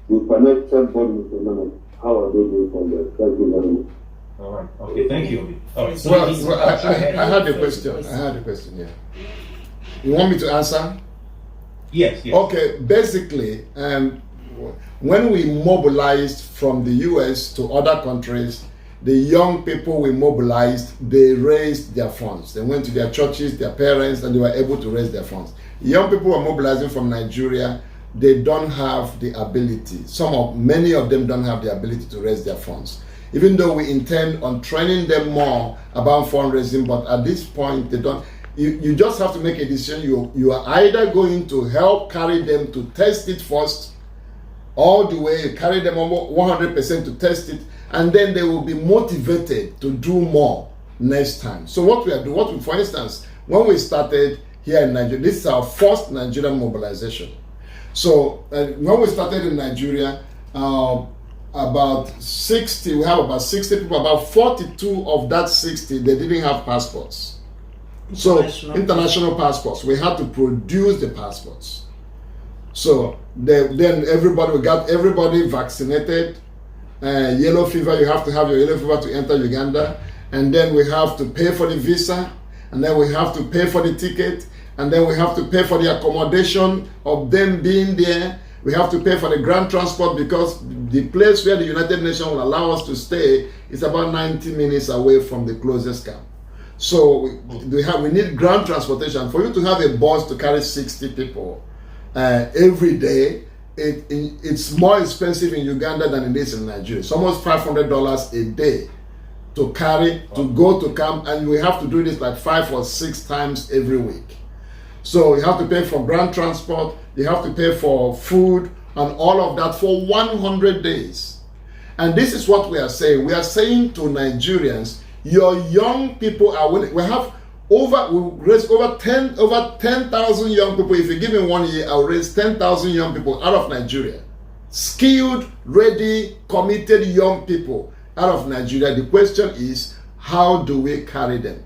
the financial body is enormous. How are they being funded? Thank you very much. All right. Okay. Thank you. All right. So I had a question. Yeah. You want me to answer? Yes. Okay. Basically, when we mobilized from the U.S. to other countries, the young people we mobilized, they raised their funds. They went to their churches, their parents, and they were able to raise their funds. Young people were mobilizing from Nigeria. They don't have the ability. Many of them don't have the ability to raise their funds. Even though we intend on training them more about fundraising, but at this point they don't. You just have to make a decision. You are either going to help carry them to test it first, all the way, you carry them 100% to test it, and then they will be motivated to do more next time. So what we are doing, for instance, when we started here in Nigeria, this is our first Nigerian mobilization. So when we started in Nigeria, about 60, we have about 60 people, about 42 of that 60, they didn't have passports. International passports. We had to produce the passports. So then we got everybody vaccinated. Yellow fever, you have to have your yellow fever to enter Uganda. And then we have to pay for the visa. And then we have to pay for the ticket. And then we have to pay for the accommodation of them being there. We have to pay for the ground transport because the place where the United Nations will allow us to stay is about 90 minutes away from the closest camp. So we need ground transportation. For you to have a bus to carry 60 people every day, it's more expensive in Uganda than it is in Nigeria. It's almost $500 a day to carry, to go to camp, and we have to do this like 5 or 6 times every week. So you have to pay for ground transport, you have to pay for food, and all of that for 100 days. And this is what we are saying. We are saying to Nigerians, your young people are willing. We raised over 10,000 young people. If you give me 1 year, I'll raise 10,000 young people out of Nigeria. Skilled, ready, committed young people out of Nigeria. The question is, how do we carry them?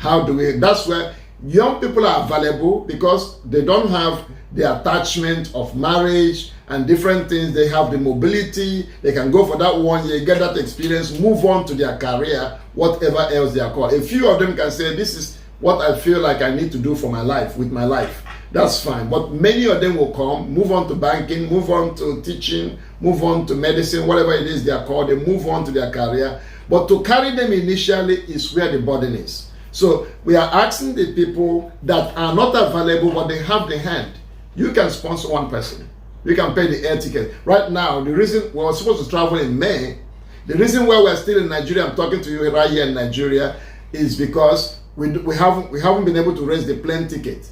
That's where young people are available because they don't have the attachment of marriage and different things. They have the mobility. They can go for that 1 year, get that experience, move on to their career, whatever else they are called. A few of them can say, this is what I feel like I need to do for my life, with my life. That's fine. But many of them will come, move on to banking, move on to teaching, move on to medicine, whatever it is they are called. They move on to their career. But to carry them initially is where the burden is. So we are asking the people that are not available, but they have the hand. You can sponsor one person. You can pay the air ticket. Right now, the reason we were supposed to travel in May, the reason why we're still in Nigeria, I'm talking to you right here in Nigeria, is because we haven't been able to raise the plane ticket.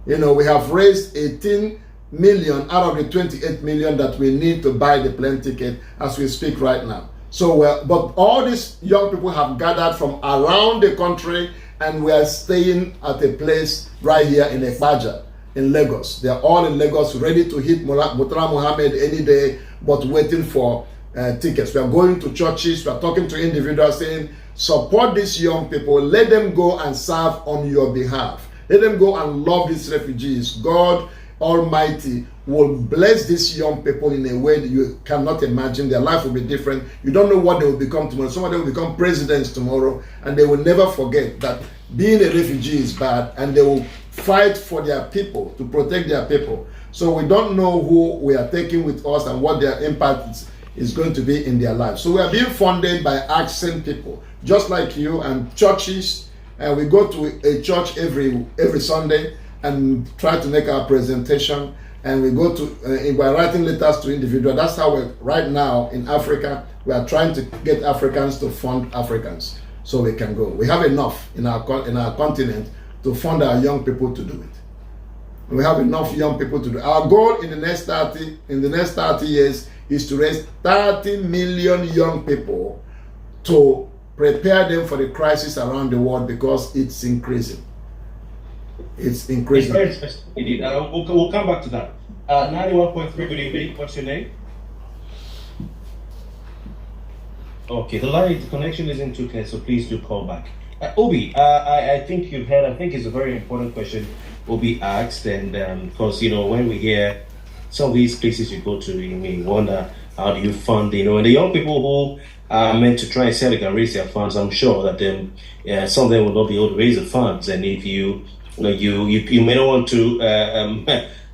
We have raised 18 million out of the 28 million that we need to buy the plane ticket as we speak right now. So, but all these young people have gathered from around the country, and we are staying at a place right here in Ekpaja. in Lagos. They are all in Lagos, ready to hit Murtala Muhammad any day, but waiting for tickets. We are going to churches. We are talking to individuals saying, support these young people. Let them go and serve on your behalf. Let them go and love these refugees. God Almighty will bless these young people in a way that you cannot imagine. Their life will be different. You don't know what they will become tomorrow. Some of them will become presidents tomorrow, and they will never forget that being a refugee is bad, and they will fight for their people, to protect their people. So we don't know who we are taking with us and what their impact is going to be in their lives. So we are being funded by asking people, just like you, and churches. And we go to a church every Sunday and try to make our presentation. And we go to, we're writing letters to individuals. That's how we're, right now in Africa, we are trying to get Africans to fund Africans so we can go. We have enough in our continent to fund our young people to do it. We have enough young people to do it. Our goal in the next 30 years is to raise 30 million young people to prepare them for the crisis around the world, because it's increasing. It's increasing. It's very specific indeed. We'll come back to that. 91.3, good evening. What's your name? Okay, the connection isn't too clear, so please do call back. Obi, I think you've heard, I think it's a very important question Obi asked, and because, when we hear some of these places you go to, you may wonder, how do you fund, and the young people who are meant to try and say they can raise their funds, I'm sure that some of them will not be able to raise the funds, and if you may not want to,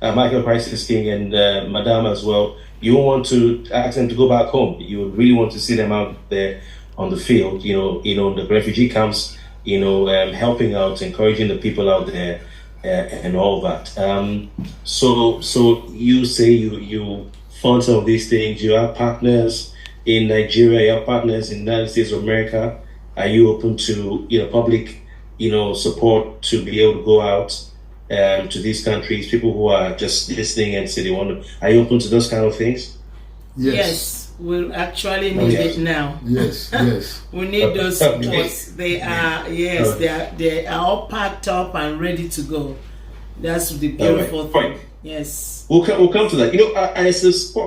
Michael Christisking and Madame as well, you want to ask them to go back home. You really want to see them out there on the field, the refugee camps, helping out, encouraging the people out there, and all that. So you say you fund some of these things. You have partners in Nigeria, you have partners in the United States of America. Are you open to public support to be able to go out to these countries? People who are just listening and say they want to. Are you open to those kind of things? Yes, we actually need it now. Yes. We need those supports. Okay. They are all packed up and ready to go. That's the beautiful thing. Fine. Yes. We'll come to that.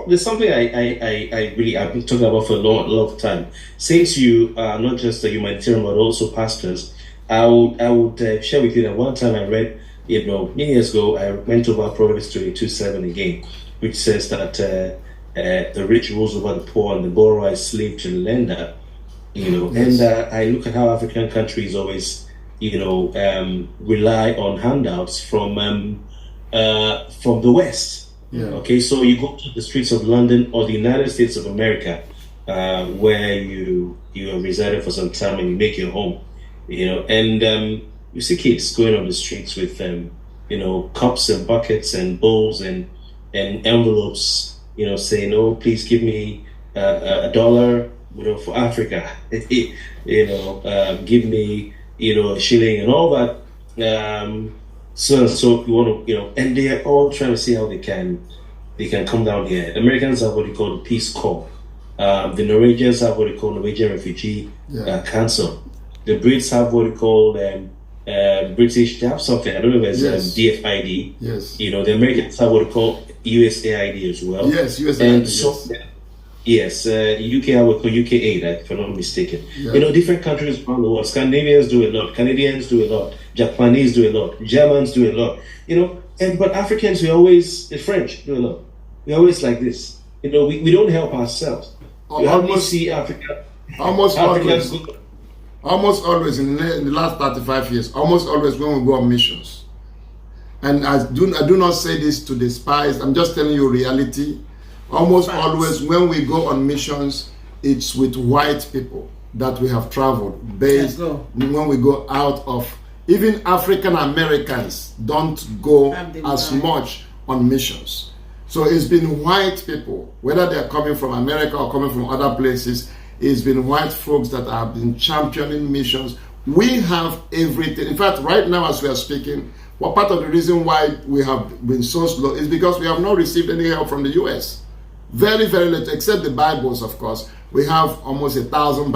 There's something I've been talking about for a lot of time. Since you are not just a humanitarian but also pastors, I would share with you that one time I read, many years ago, I went over Proverbs 22:7 again, which says that the rich rules over the poor and the borrower is slave to the lender. And I look at how African countries always, rely on handouts from the West. Yeah. Okay, so you go to the streets of London or the United States of America, where you have resided for some time and you make your home, and you see kids going on the streets with cups and buckets and bowls and envelopes, saying, "Oh, please give me $1, for Africa." Give me, a shilling and all that. So you want to, and they are all trying to see how they can come down here. The Americans have what they call the Peace Corps. The Norwegians have what they call Norwegian Refugee Council. The Brits have what they call British. They have something. I don't know if it's DFID. Yes. The Americans have what they call USAID as well. Yes, USAID. And so, yes, UK have what they call UK Aid, if I'm not mistaken. Yeah. Different countries around the world. Scandinavians do a lot. Canadians do a lot. Japanese do a lot. Germans do a lot. But Africans, the French do a lot. We're always like this. We don't help ourselves. You hardly see Africa. Almost always in the last 35 years, almost always when we go on missions. And I do not say this to despise, I'm just telling you reality. Almost always when we go on missions, it's with white people that we have traveled. Based when we go out of, even African Americans don't go as much on missions. So it's been white people, whether they're coming from America or coming from other places, it's been white folks that have been championing missions. We have everything. In fact, right now as we are speaking, part of the reason why we have been so slow is because we have not received any help from the US. Very, very little, except the Bibles, of course. We have almost 100,000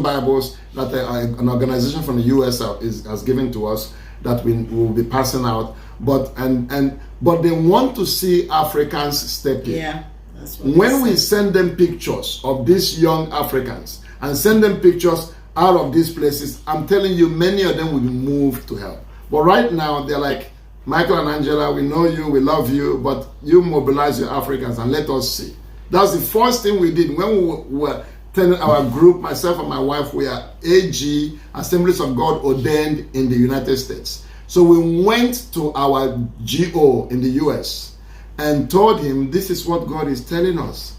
Bibles that an organization from the US has given to us. that we will be passing out. But they want to see Africans step in. Yeah. That's what When we send them pictures of these young Africans and send them pictures out of these places, I'm telling you, many of them will move to help. But right now, they're like, Michael and Angela, we know you, we love you, but you mobilize your Africans and let us see. That's the first thing we did when we were telling our group, myself and my wife, we are AG, Assemblies of God ordained in the United States. So we went to our GO in the US and told him, this is what God is telling us.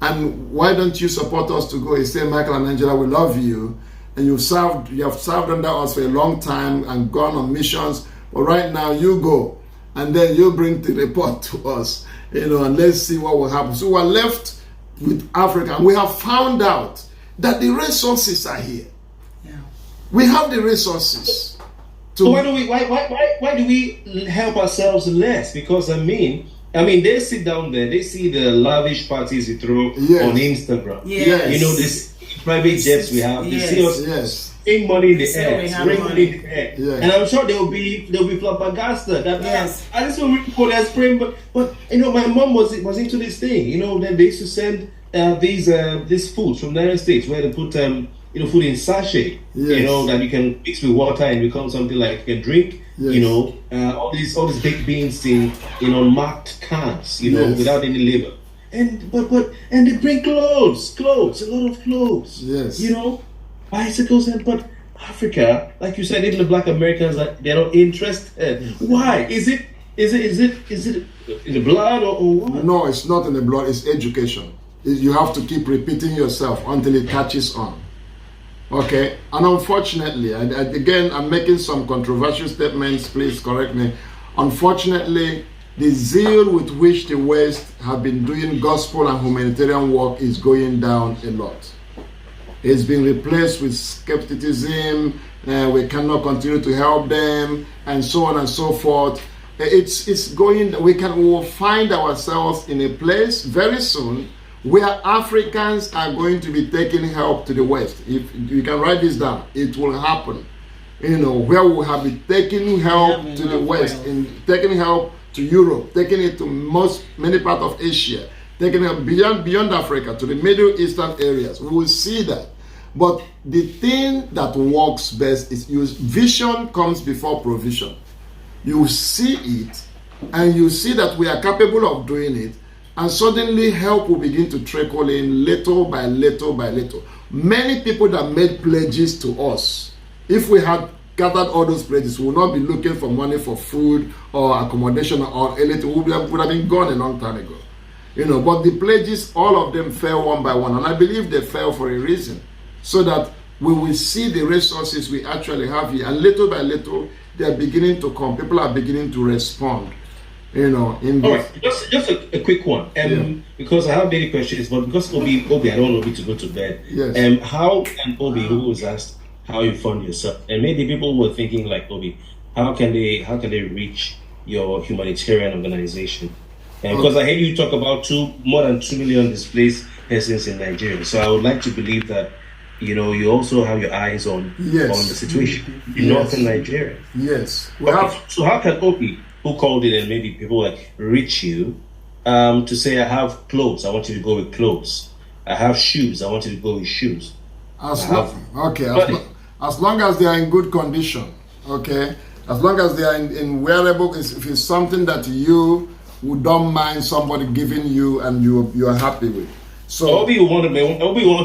And why don't you support us to go? He said, Michael and Angela, we love you. And you have served under us for a long time and gone on missions. But right now you go. And then you bring the report to us, and let's see what will happen. So we're left with Africa. And we have found out that the resources are here. Yeah. We have the resources. So why do we help ourselves less? Because I mean, they sit down there, they see the lavish parties you throw on Instagram. Yes. This private jets we have. They see us spring money in the air, Yeah. and I'm sure they'll be flabbergasted. I just want people that spring, but my mom was into this thing. That they used to send these foods from the United States where they put food in sachet. That you can mix with water and become something like you can drink. All these baked beans in unmarked cans. Without any label. And they bring clothes, a lot of clothes. Yes. Bicycles, but Africa, like you said, even the Black Americans, they're not interested. Why? Is it in the blood or what? No, it's not in the blood. It's education. You have to keep repeating yourself until it catches on. Okay, and unfortunately, again, I'm making some controversial statements. Please correct me. Unfortunately, the zeal with which the West have been doing gospel and humanitarian work is going down a lot. It's been replaced with skepticism. We cannot continue to help them, and so on and so forth. It's going. We will find ourselves in a place very soon where Africans are going to be taking help to the West. If you can write this down, it will happen. Where we will have been taking help to the West, taking help to Europe, taking it to many parts of Asia, taking it beyond Africa to the Middle Eastern areas. We will see that. But the thing that works best is vision comes before provision. You see it, and you see that we are capable of doing it, and suddenly help will begin to trickle in little by little by little. Many people that made pledges to us, if we had gathered all those pledges, we would not be looking for money for food or accommodation or anything. We would have been gone a long time ago. But the pledges, all of them fell one by one, and I believe they fell for a reason. So that we will see the resources we actually have here, and little by little, they are beginning to come. People are beginning to respond. All right, just a quick one. Because I have many questions, but because Obi, I don't want Obi to go to bed. Yes. How can Obi, who was asked how you fund yourself, and maybe people were thinking like, Obi, how can they reach your humanitarian organization? Because I heard you talk about more than 2 million displaced persons in Nigeria. So I would like to believe that you also have your eyes on the situation in northern Nigeria. Yes. So how can Obi, who called it, and maybe people reach you to say, I have clothes, I want you to go with clothes. I have shoes, I want you to go with shoes. As long as they are in good condition, okay? As long as they are in wearable, if it's something that you don't mind somebody giving you and you are happy with. So Obi want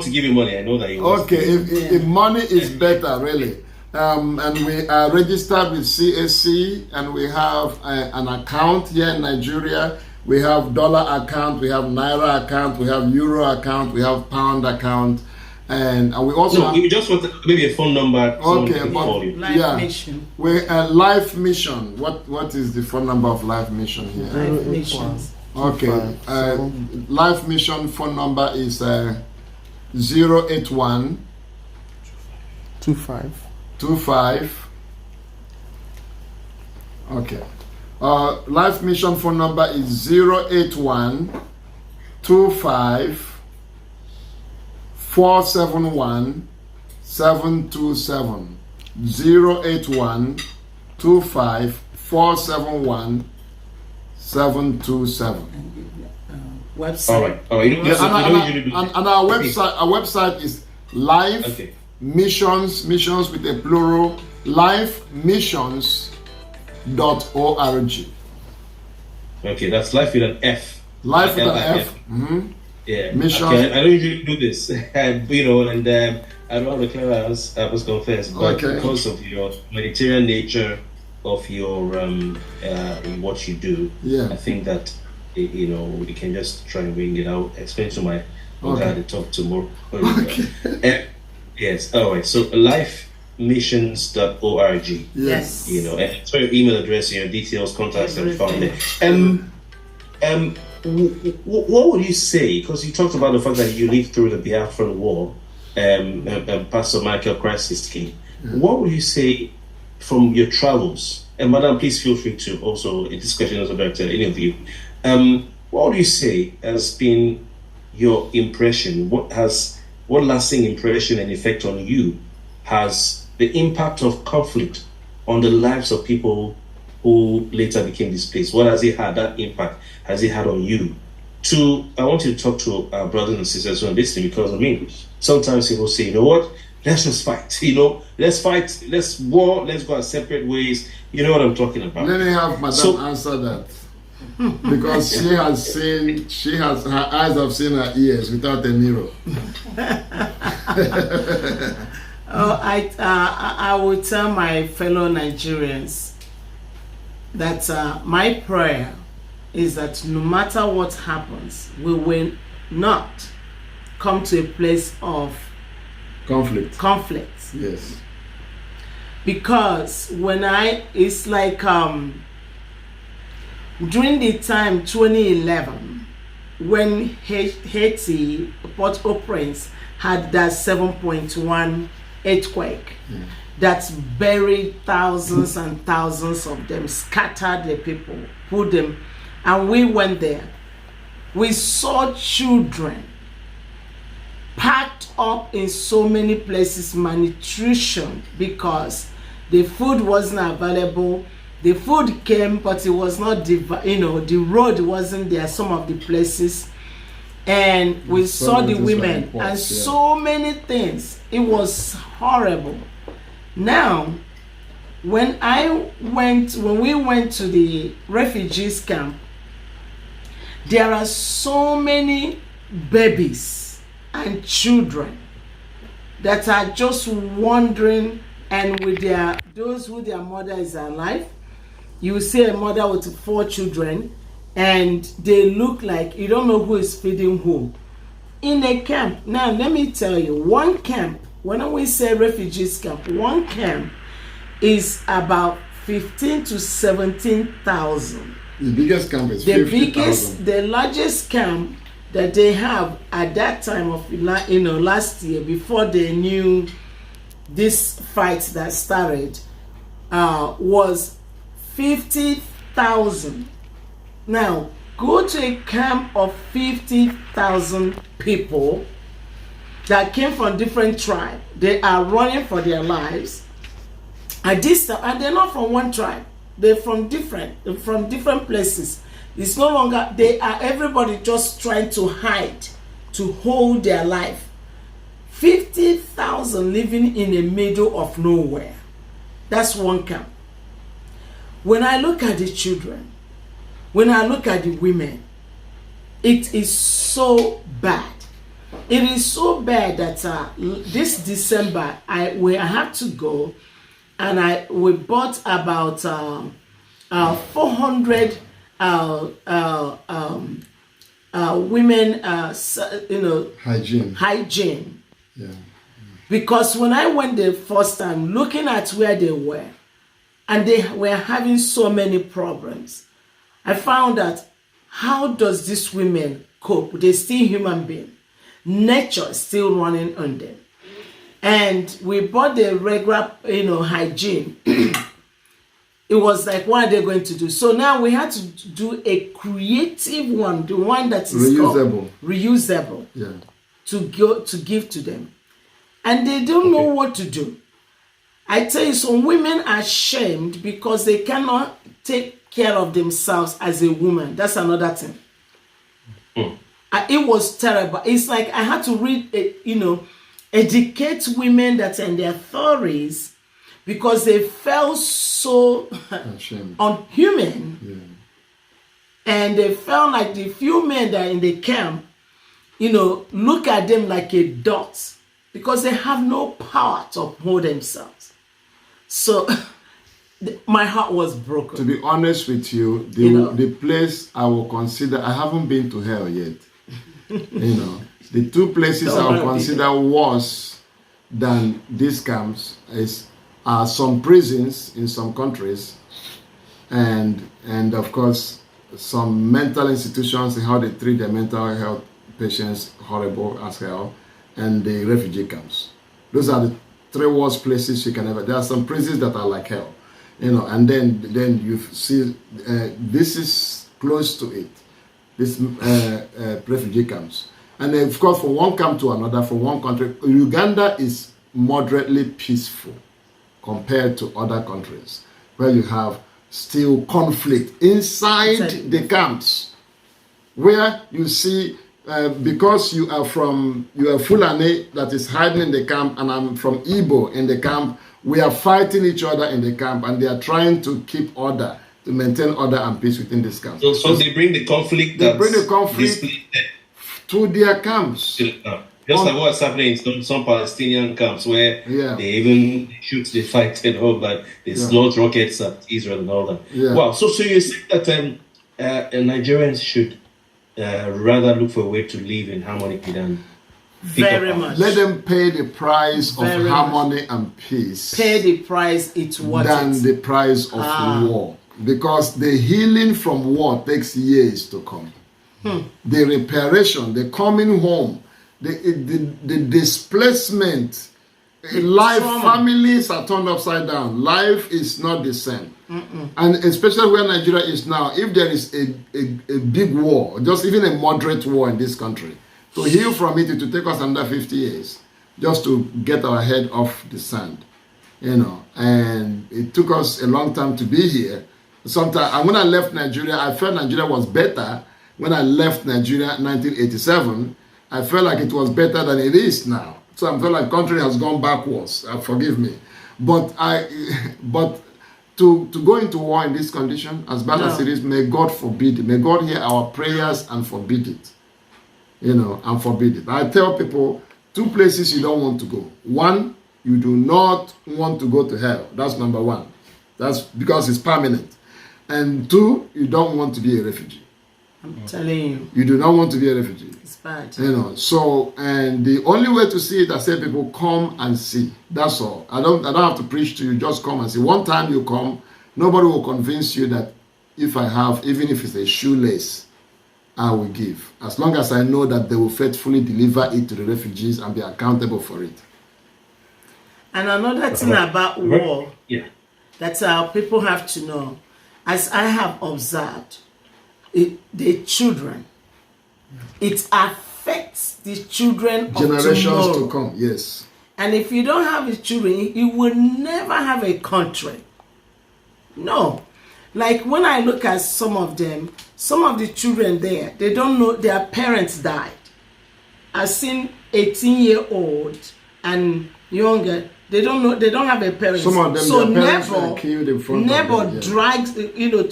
to give you money. I know that he wants. Okay, if money is better, really. And we are registered with CAC, and we have an account here in Nigeria. We have dollar account, we have naira account, we have euro account, we have pound account, and we also. We just want maybe a phone number. Okay, Life Mission. We Life Mission. What is the phone number of Life Mission here? Life Missions. Okay, Life Mission phone number is 081 25. Okay. Life Mission phone number is 081 25 471 727. 081 25-471-727. Website. All right. You know, And our website is Life Missions with a plural, lifemissions.org. Okay, that's life with an F. Life with an F. Yeah. Missions. Okay, I don't usually do this, you know, and I don't have a clear as I was confessed, but because of your humanitarian nature of your what you do, I think that you know we can just try and bring it out. Explain to my guy to talk tomorrow. Yes. All right. So lifemissions.org. Yes. You know, and so your email address, your details, contacts, and found there. What would you say? Because you talked about the fact that you lived through the Biafran War, Pastor Michael Christisking. What would you say from your travels? And Madam, please feel free to also, this question is about any of you. What would you say has been your impression? What lasting impression and effect on you has the impact of conflict on the lives of people who later became displaced? What has it had, that impact has it had on you? I want you to talk to our brothers and sisters who are listening, because I mean, sometimes people say, you know what, let's just fight, you know, let's fight, let's war, let's go our separate ways. You know what I'm talking about. Let me have Madam answer that. Because her eyes have seen her ears without a mirror. I will tell my fellow Nigerians that my prayer is that no matter what happens, we will not come to a place of conflict. Yes. Because it's like during the time 2011, when Haiti, Port-au-Prince, had that 7.1 earthquake that buried thousands and thousands of them, scattered the people, put them, and we went there. We saw children packed up in so many places, malnutrition, because the food wasn't available. The food came, but it was not, the road wasn't there, some of the places. And we saw the women and so many things. It was horrible. Now, when we went to the refugees camp, there are so many babies and children that are just wandering, and with those who their mother is alive. You see a mother with 4 children, and they look like you don't know who is feeding who in a camp. Now let me tell you, one camp, when we say refugees camp, one camp is about 15 to 17,000. The biggest camp is 50,000. The largest camp that they have at that time of last year, before they knew this fight that started, was 50,000. Now, go to a camp of 50,000 people that came from different tribes. They are running for their lives at this time, and they're not from one tribe. They're from different places. It's no longer, everybody just trying to hide, to hold their life. 50,000 living in the middle of nowhere. That's one camp. When I look at the children, when I look at the women, it is so bad. It is so bad that this December I have to go, and we bought about 400 women hygiene. Yeah. Because when I went the first time, looking at where they were, and they were having so many problems, I found out, how does these women cope? They're still human beings. Nature is still running on them. And we bought the regular, hygiene. It was like, what are they going to do? So now we had to do a creative one, the one that is reusable, to give to them. And they don't know what to do. I tell you, some women are shamed because they cannot take care of themselves as a woman. That's another thing. It was terrible. It's like I had to read, educate women that are in their 30s because they felt so unhuman. Yeah. And they felt like the few men that are in the camp, look at them like a dot because they have no power to uphold themselves. So my heart was broken. To be honest with you, the place I will consider, I haven't been to hell yet. The two places I will consider worse than these camps are some prisons in some countries, and of course some mental institutions and how they treat their mental health patients, horrible as hell, and the refugee camps. Those are the three worst places you can ever. There are some prisons that are like hell, and then you see this is close to it. This refugee camps, and of course from one camp to another, from one country. Uganda is moderately peaceful compared to other countries where you have still conflict inside the camps, where you see because you are Fulani that is hiding in the camp, and I'm from Igbo in the camp. We are fighting each other in the camp, and they are trying to keep order, to maintain order and peace within this camp. So they bring the conflict. They bring the conflict to their camps. Just like what's happening in some Palestinian camps where they even shoot, they fight and all that. They launch rockets at Israel and all that. Yeah. Wow. So you say that Nigerians should rather look for a way to live in harmony than very much. Let them pay the price of harmony and peace. Pay the price it's worth than the price of war. Because the healing from war takes years to come. The reparation, the coming home, the displacement, life, families are turned upside down. Life is not the same. And especially where Nigeria is now, if there is a big war, just even a moderate war in this country, to heal from it will take us another 50 years just to get our head off the sand. And it took us a long time to be here. Sometimes, and when I left Nigeria, I felt Nigeria was better. When I left Nigeria in 1987, I felt like it was better than it is now. So I feel like the country has gone backwards. Forgive me. But to go into war in this condition, as bad as it is, may God forbid it. May God hear our prayers and forbid it. And forbid it. I tell people, two places you don't want to go. One, you do not want to go to hell. That's number one. That's because it's permanent. And two, you don't want to be a refugee. I'm telling you. You do not want to be a refugee. It's bad. So, and the only way to see it, I say people come and see. That's all. I don't have to preach to you, just come and see. One time you come, nobody will convince you that if I have, even if it's a shoelace, I will give. As long as I know that they will faithfully deliver it to the refugees and be accountable for it. And another thing about war that people have to know, as I have observed, the children, it affects the children generations of tomorrow. To come. Yes. And if you don't have the children, you will never have a country. No. Like when I look at some of them, some of the children there, they don't know their parents died. I've seen 18-year-old and younger, they don't know, they don't have a parent. Some of them, so their parents were killed in front of them. Dragged,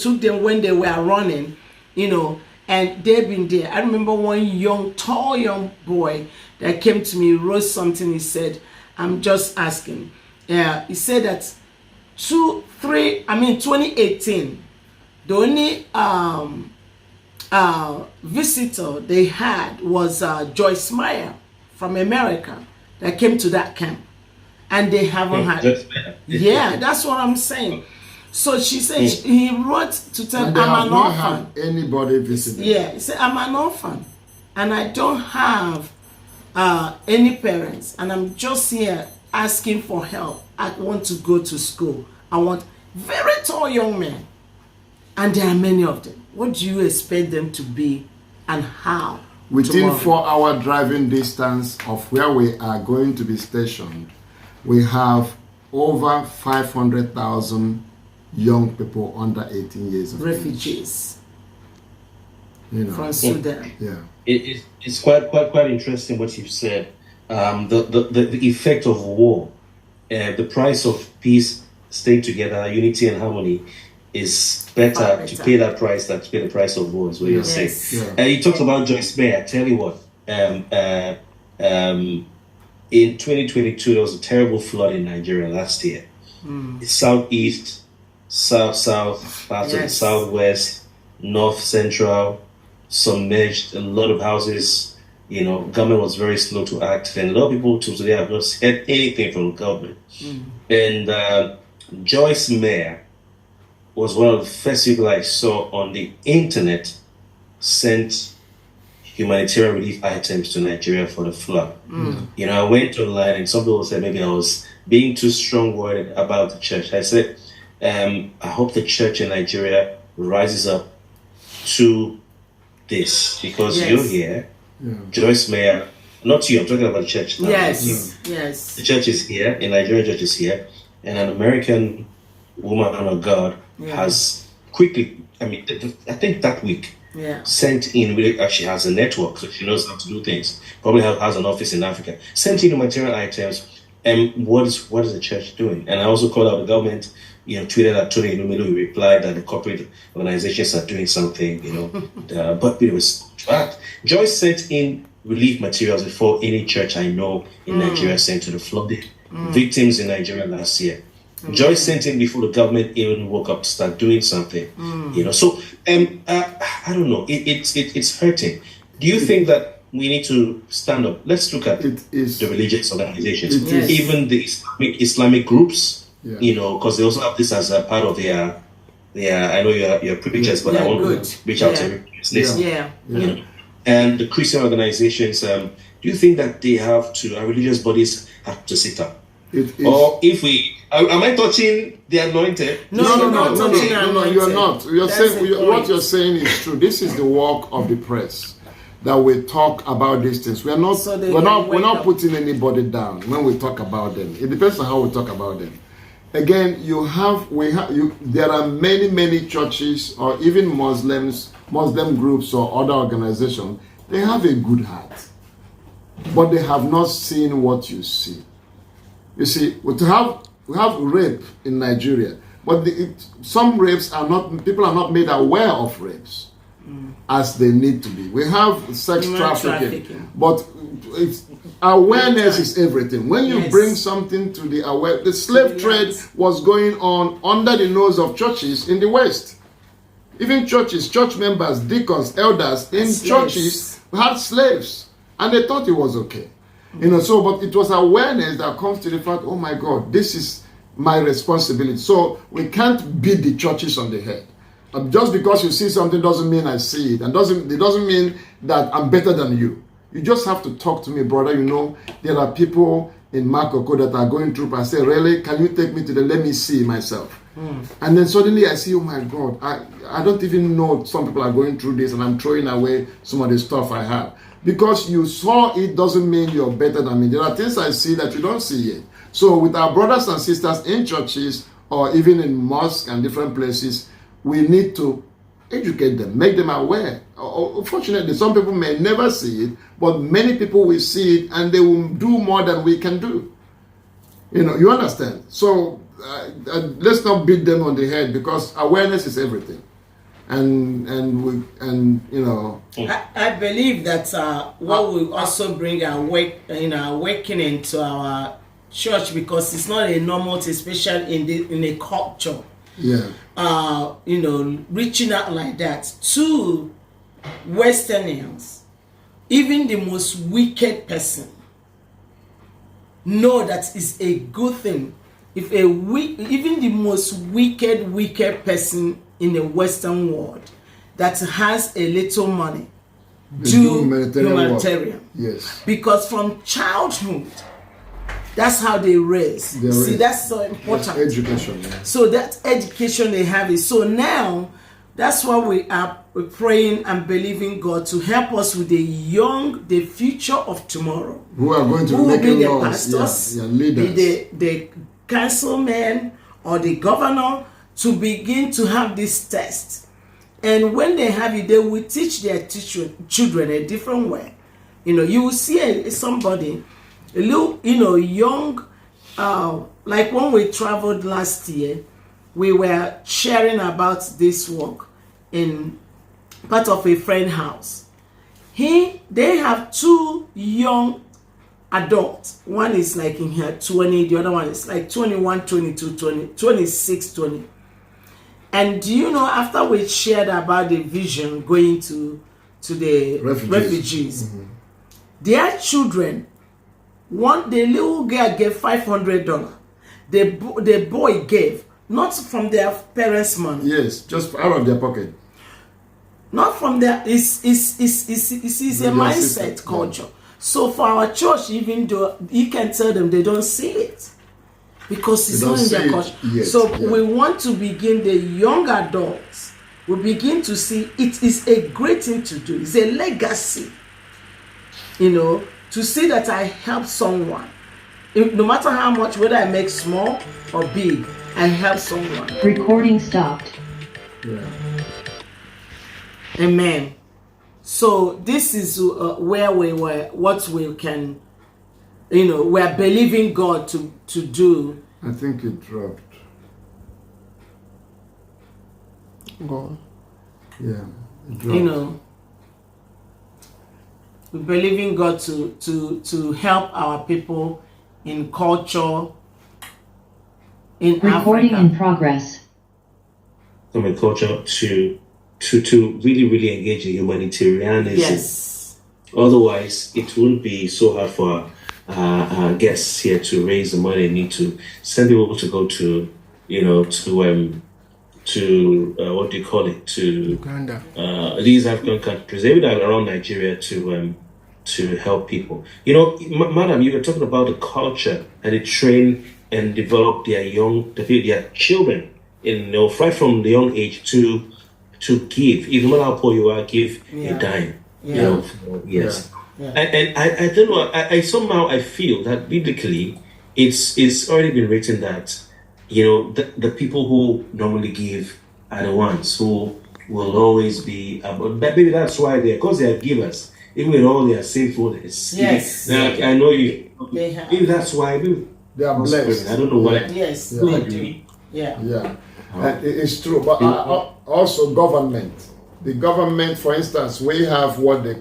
took them when they were running, and they've been there. I remember one tall young boy that came to me, wrote something. He said, I'm just asking. He said that 2018, the only visitor they had was Joyce Meyer from America that came to that camp. And they haven't had. Yeah, that's what I'm saying. So she said he wrote to tell I'm an orphan. Anybody visiting? Yeah, he said I'm an orphan, and I don't have any parents, and I'm just here asking for help. I want to go to school. I want very tall young men, and there are many of them. What do you expect them to be, and how? Within 4-hour driving distance of where we are going to be stationed, we have over 500,000 young people under 18 years of refugees age. from Sudan. Yeah. It's quite interesting what you've said. The effect of war, the price of peace, staying together, unity and harmony is better to pay that price than to pay the price of war, is what you're saying. Yeah. You talked about Joyce Meyer. I tell you what, in 2022, there was a terrible flood in Nigeria last year. Southeast, south, parts of the southwest, north, central, submerged, a lot of houses. Government was very slow to act, and a lot of people to today have not heard anything from government. And Joyce Meyer was one of the first people I saw on the internet sent humanitarian relief items to Nigeria for the flood. I went online, and some people said maybe I was being too strong-worded about the church. I said, I hope the church in Nigeria rises up to this, because you're here. Joyce Meyer, not you, I'm talking about the church now. Yes. The church is here, the Nigerian church is here, and an American woman of God has quickly, I think that week, sent in, she has a network, so she knows how to do things, probably has an office in Africa, sent in material items. And what is the church doing? And I also called out the government, tweeted at Tony Inumelu, he replied that the corporate organizations are doing something, but it was fact. Joyce sent in relief materials before any church I know in Nigeria sent to the flooded victims in Nigeria last year. Joyce sent in before the government even woke up to start doing something. So I don't know. It's hurting. Do you think that we need to stand up? Let's look at the religious organizations, even the Islamic groups. Because they also have this as a part of their. I know you're preachers, but I want to reach out to everyone. And the Christian organizations. Do you think that they have to? Our religious bodies have to sit up? Or if we, am I touching the anointed? No, you're not. You're saying what you're saying is true. This is the work of the press, that we talk about these things. We're not putting anybody down when we talk about them. It depends on how we talk about them. Again, there are many churches, or even Muslim groups or other organizations. They have a good heart, but they have not seen what you see. You see, we have rape in Nigeria, but some rapes people are not made aware of rapes as they need to be. We have sex trafficking, but awareness is everything. When you bring something to the slave trade was going on under the nose of churches in the West. Even churches, church members, deacons, elders in churches had slaves, and they thought it was okay. But it was awareness that comes to the fact, oh my God, this is my responsibility. So we can't beat the churches on the head. Just because you see something doesn't mean I see it, and it doesn't mean that I'm better than you. You just have to talk to me, brother. There are people in Makoko that are going through, and say, really, can you take me to let me see myself? And then suddenly I see, oh my God, I don't even know some people are going through this, and I'm throwing away some of the stuff I have. Because you saw it doesn't mean you're better than me. There are things I see that you don't see yet. So with our brothers and sisters in churches, or even in mosques and different places, we need to educate them, make them aware. Unfortunately, some people may never see it, but many people will see it, and they will do more than we can do. You understand? So let's not beat them on the head, because awareness is everything. I believe that what will also bring awakening to our church, because it's not a normal thing, especially in a culture. Reaching out like that to Westerners, even the most wicked person, know that it's a good thing. If even the most wicked person in the Western world that has a little money do humanitarian. Yes. Because from childhood, that's how they raise. See, that's so important. That's education. Yeah. So that education they have is so now. That's why we are praying and believing God to help us with the future of tomorrow. Who are going to who make will be the laws, pastors, leaders. the councilman or the governor to begin to have this test. And when they have it, they will teach their children a different way. You will see somebody, a little, young, like when we traveled last year, we were sharing about this work in part of a friend's house. They have 2 young adults. One is like in here 20, the other one is like 21, 22, 20, 26, 20. And do you know, after we shared about the vision going to the refugees, their children, the little girl gave $500. The boy gave, not from their parents' money. Yes, just out of their pocket. Not from their, it's a mindset culture. Yeah. So for our church, even though you can tell them, they don't see it. Because it's not in their culture. We want to begin the young adults. We begin to see it is a great thing to do. It's a legacy. To see that I help someone. No matter how much, whether I make small or big, I help someone. Recording stopped. Yeah. Amen. So this is where we were, what we can, we are believing God to do. I think it dropped. Go. Yeah, it dropped. We believe in God to help our people in culture, in Recording Africa. in progress. From a culture to really engage in humanitarianism. Yes. Otherwise, it won't be so hard for our guests here to raise the money they need to send people to go to, what do you call it? To Uganda. These African countries, even around Nigeria, to help people. Madam, you were talking about the culture and they train and develop their children, right from the young age to give. Even no matter how poor you are, give a dime. Yeah. Yes. Yeah. And I don't know. I somehow I feel that biblically, it's already been written that the people who normally give are the ones who will always be. But maybe that's why because they are givers, even with all their sinfulness. Yes. I know you. They have. Maybe that's why They are blessed. I don't know why. Yes, Yeah. they do. Yeah. Yeah, it's true. But also government. The government, for instance, we have what we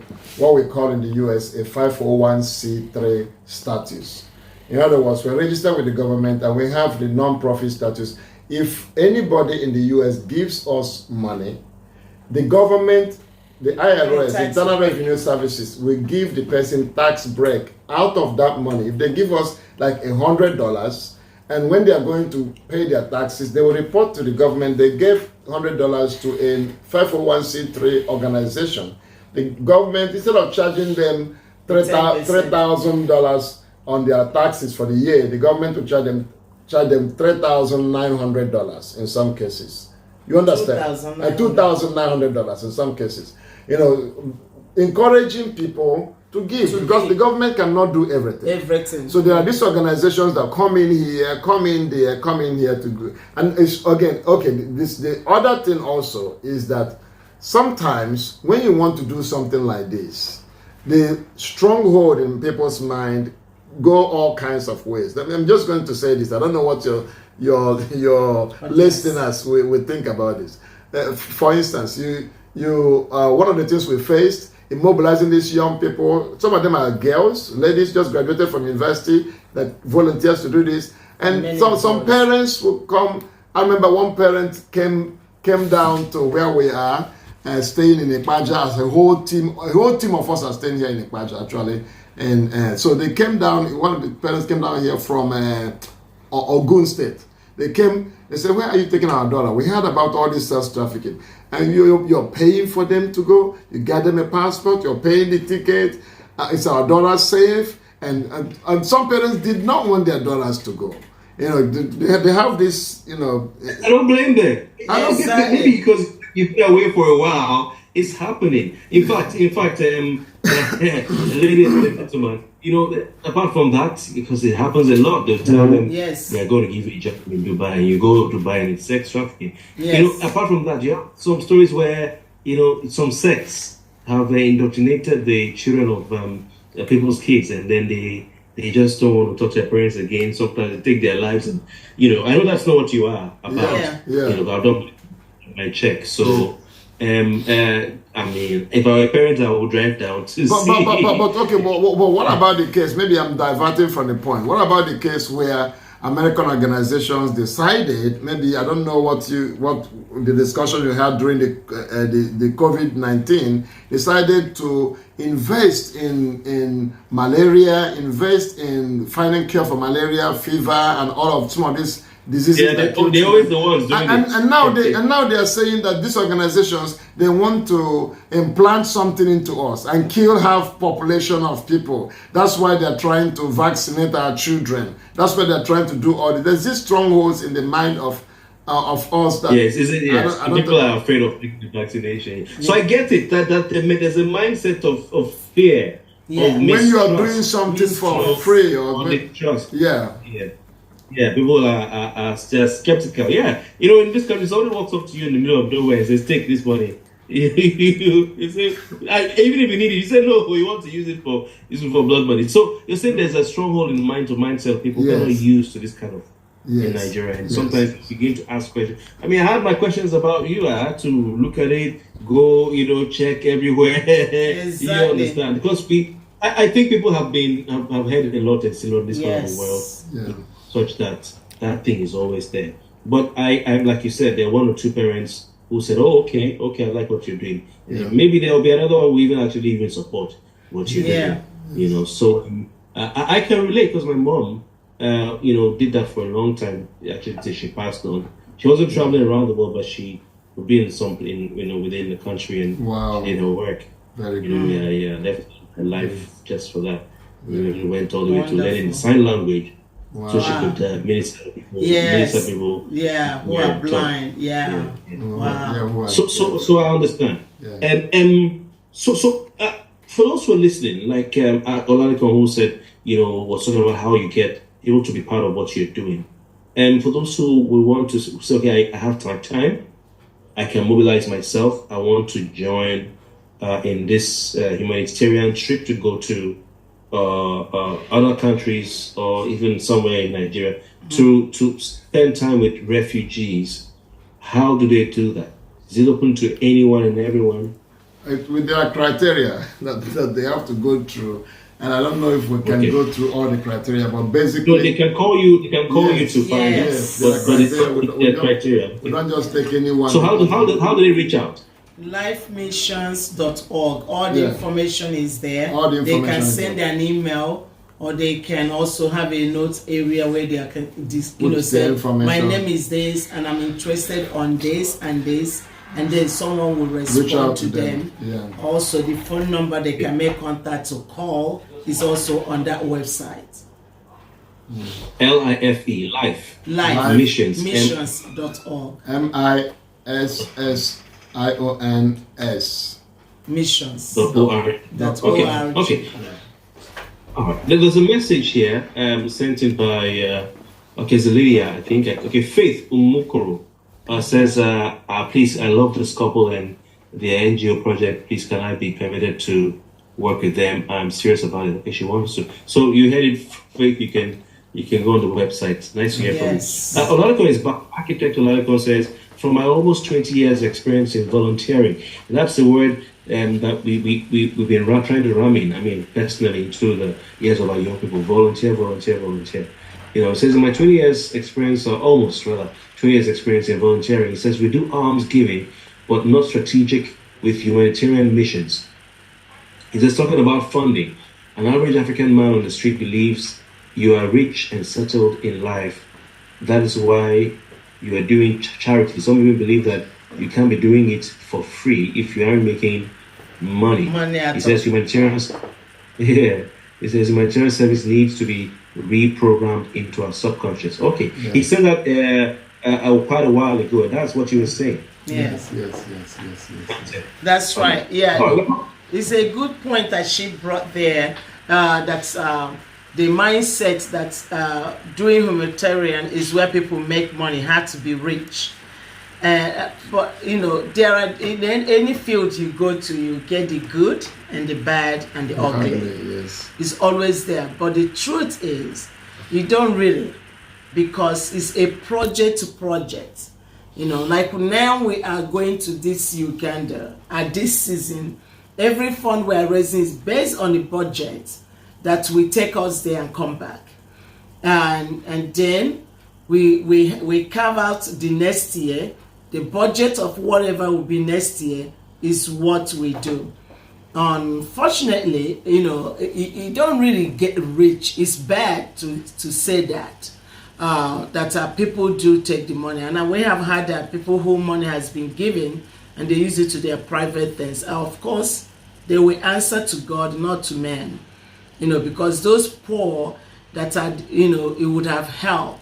call in the US a 501c3 status. In other words, we're registered with the government and we have the non-profit status. If anybody in the US gives us money, the government, the IRS, the Internal Revenue Services, will give the person tax break out of that money. If they give us like $100, and when they are going to pay their taxes, they will report to the government they gave $100 to a 501c3 organization. The government, instead of charging them $3,000 on their taxes for the year, the government will charge them $3,900 in some cases. You understand? $2,900 in some cases. Encouraging people to give because the government cannot do everything. So there are these organizations that come in here, come in there, come in here to go. And it's the other thing also is that sometimes when you want to do something like this, the stronghold in people's mind go all kinds of ways. I'm just going to say this. I don't know what your listeners will think about this. For instance, you one of the things we faced in mobilizing these young people, some of them are girls, ladies just graduated from university that volunteers to do this, and some parents will come. I remember one parent came down to where we are, staying in Ikpaja as a whole team of us are staying here in Ikpaja actually, and so they came down. One of the parents came down here from Ogun State. They said, where are you taking our daughter? We heard about all this sex trafficking. And you're paying for them to go. You get them a passport. You're paying the ticket. Is our daughter safe? And some parents did not want their daughters to go. They have this, I don't blame them. I don't get that. Maybe because you've been away for a while, it's happening. In fact, a lady and a gentleman, apart from that, because it happens a lot, they'll tell them Yes. they're going to give you a job in Dubai, and you go to Dubai and it's sex trafficking. Yes. Apart from that, you have some stories where, some sects have indoctrinated the children of people's kids, and then they just don't want to talk to their parents again. Sometimes they take their lives, and I know that's not what you are about. Yeah. I've done my check, so. I mean, if I were a parent, I would drive down to see. But okay, but what about the case? Maybe I'm diverting from the point. What about the case where American organizations decided, maybe I don't know what the discussion you had during the COVID-19, decided to invest in malaria, invest in finding cure for malaria, fever, and all of some of these diseases. Yeah, they're always the ones doing it. And now they are saying that these organizations, they want to implant something into us and kill half population of people. That's why they're trying to vaccinate our children. That's why they're trying to do all this. There's these strongholds in the mind of us that yes. People are afraid of taking the vaccination. So I get it that there's a mindset of fear. Yeah. Of when you are doing something for free or trust. Yeah, people are just skeptical. Yeah, in this country, somebody walks up to you in the middle of nowhere and says, "Take this money." You say, even if you need it, you say no. You want to use it for blood money. So you're saying there's a stronghold in the mindset of people who are not used to this kind of in Nigeria, and sometimes you begin to ask questions. I mean, I had my questions about you. I had to look at it, go, check everywhere. Exactly. You understand? Because I think people have heard a lot and seen on this part of the world. Such that thing is always there. But I'm like you said, there are one or two parents who said, "Oh, okay, I like what you're doing." Maybe there will be another one who even support what you're doing. So I can relate because my mom, did that for a long time. Actually, till she passed on. She wasn't traveling around the world, but she would be in something, within the country, and she did her work. Very good. Left her life just for that. We went all the way to learning sign language. Wow. So she could minister to people. Who are blind. Wow. So I understand. So for those who are listening, like Olanikon, who said, was talking about how you get able to be part of what you're doing. And for those who will want to say, okay, I have time, I can mobilize myself, I want to join in this humanitarian trip to go to other countries or even somewhere in Nigeria to spend time with refugees. How do they do that? Is it open to anyone and everyone? With their criteria that they have to go through, and I don't know if we can go through all the criteria, but basically, no, they can call you. They can call you to find out. But it's their criteria. We don't just take anyone. So how do they reach out? Lifemissions.org. All the information is there. All the information they can send an email, or they can also have a notes area where they can say, my name is this and I'm interested on this and this, and then someone will respond to them. Also, the phone number they can make contact to call is also on that website. LIFE, Life Missions.org. MISSIONS. Missions.org. Okay. All right. There's a message here sent in by Zelidia, I think. Faith Umukoro says, please, I love this couple and their NGO project. Please, can I be permitted to work with them? I'm serious about it. Okay, she wants to. So you heard it, Faith. You can go on the website. Nice to hear from you. Oladipo is back. Architect Oladipo says, from my almost 20 years experience in volunteering, and that's the word that we've been trying to ram in. I mean, personally, into the ears of our young people. Volunteer. It says in my 20 years experience, or almost rather, 20 years experience in volunteering, it says we do alms giving, but not strategic with humanitarian missions. It is talking about funding. An average African man on the street believes you are rich and settled in life. That is why you are doing charity. Some people believe that you can't be doing it for free if you aren't making money. It says humanitarian service needs to be reprogrammed into our subconscious. Okay. He said that quite a while ago. That's what you were saying. Yes. That's right. Yeah. it's a good point that she brought there. That's the mindset that doing humanitarian is where people make money, had to be rich. But there are in any field you go to, you get the good and the bad and the ugly. Yes. It's always there. But the truth is, you don't really, because it's a project to project. Like now we are going to this Uganda at this season. Every fund we are raising is based on the budget that will take us there and come back, and then we carve out the next year. The budget of whatever will be next year is what we do. Unfortunately, you don't really get rich. It's bad to say that. People do take the money, and we have had that people who money has been given and they use it to their private things. Of course, they will answer to God, not to men, because those poor that had, it would have helped.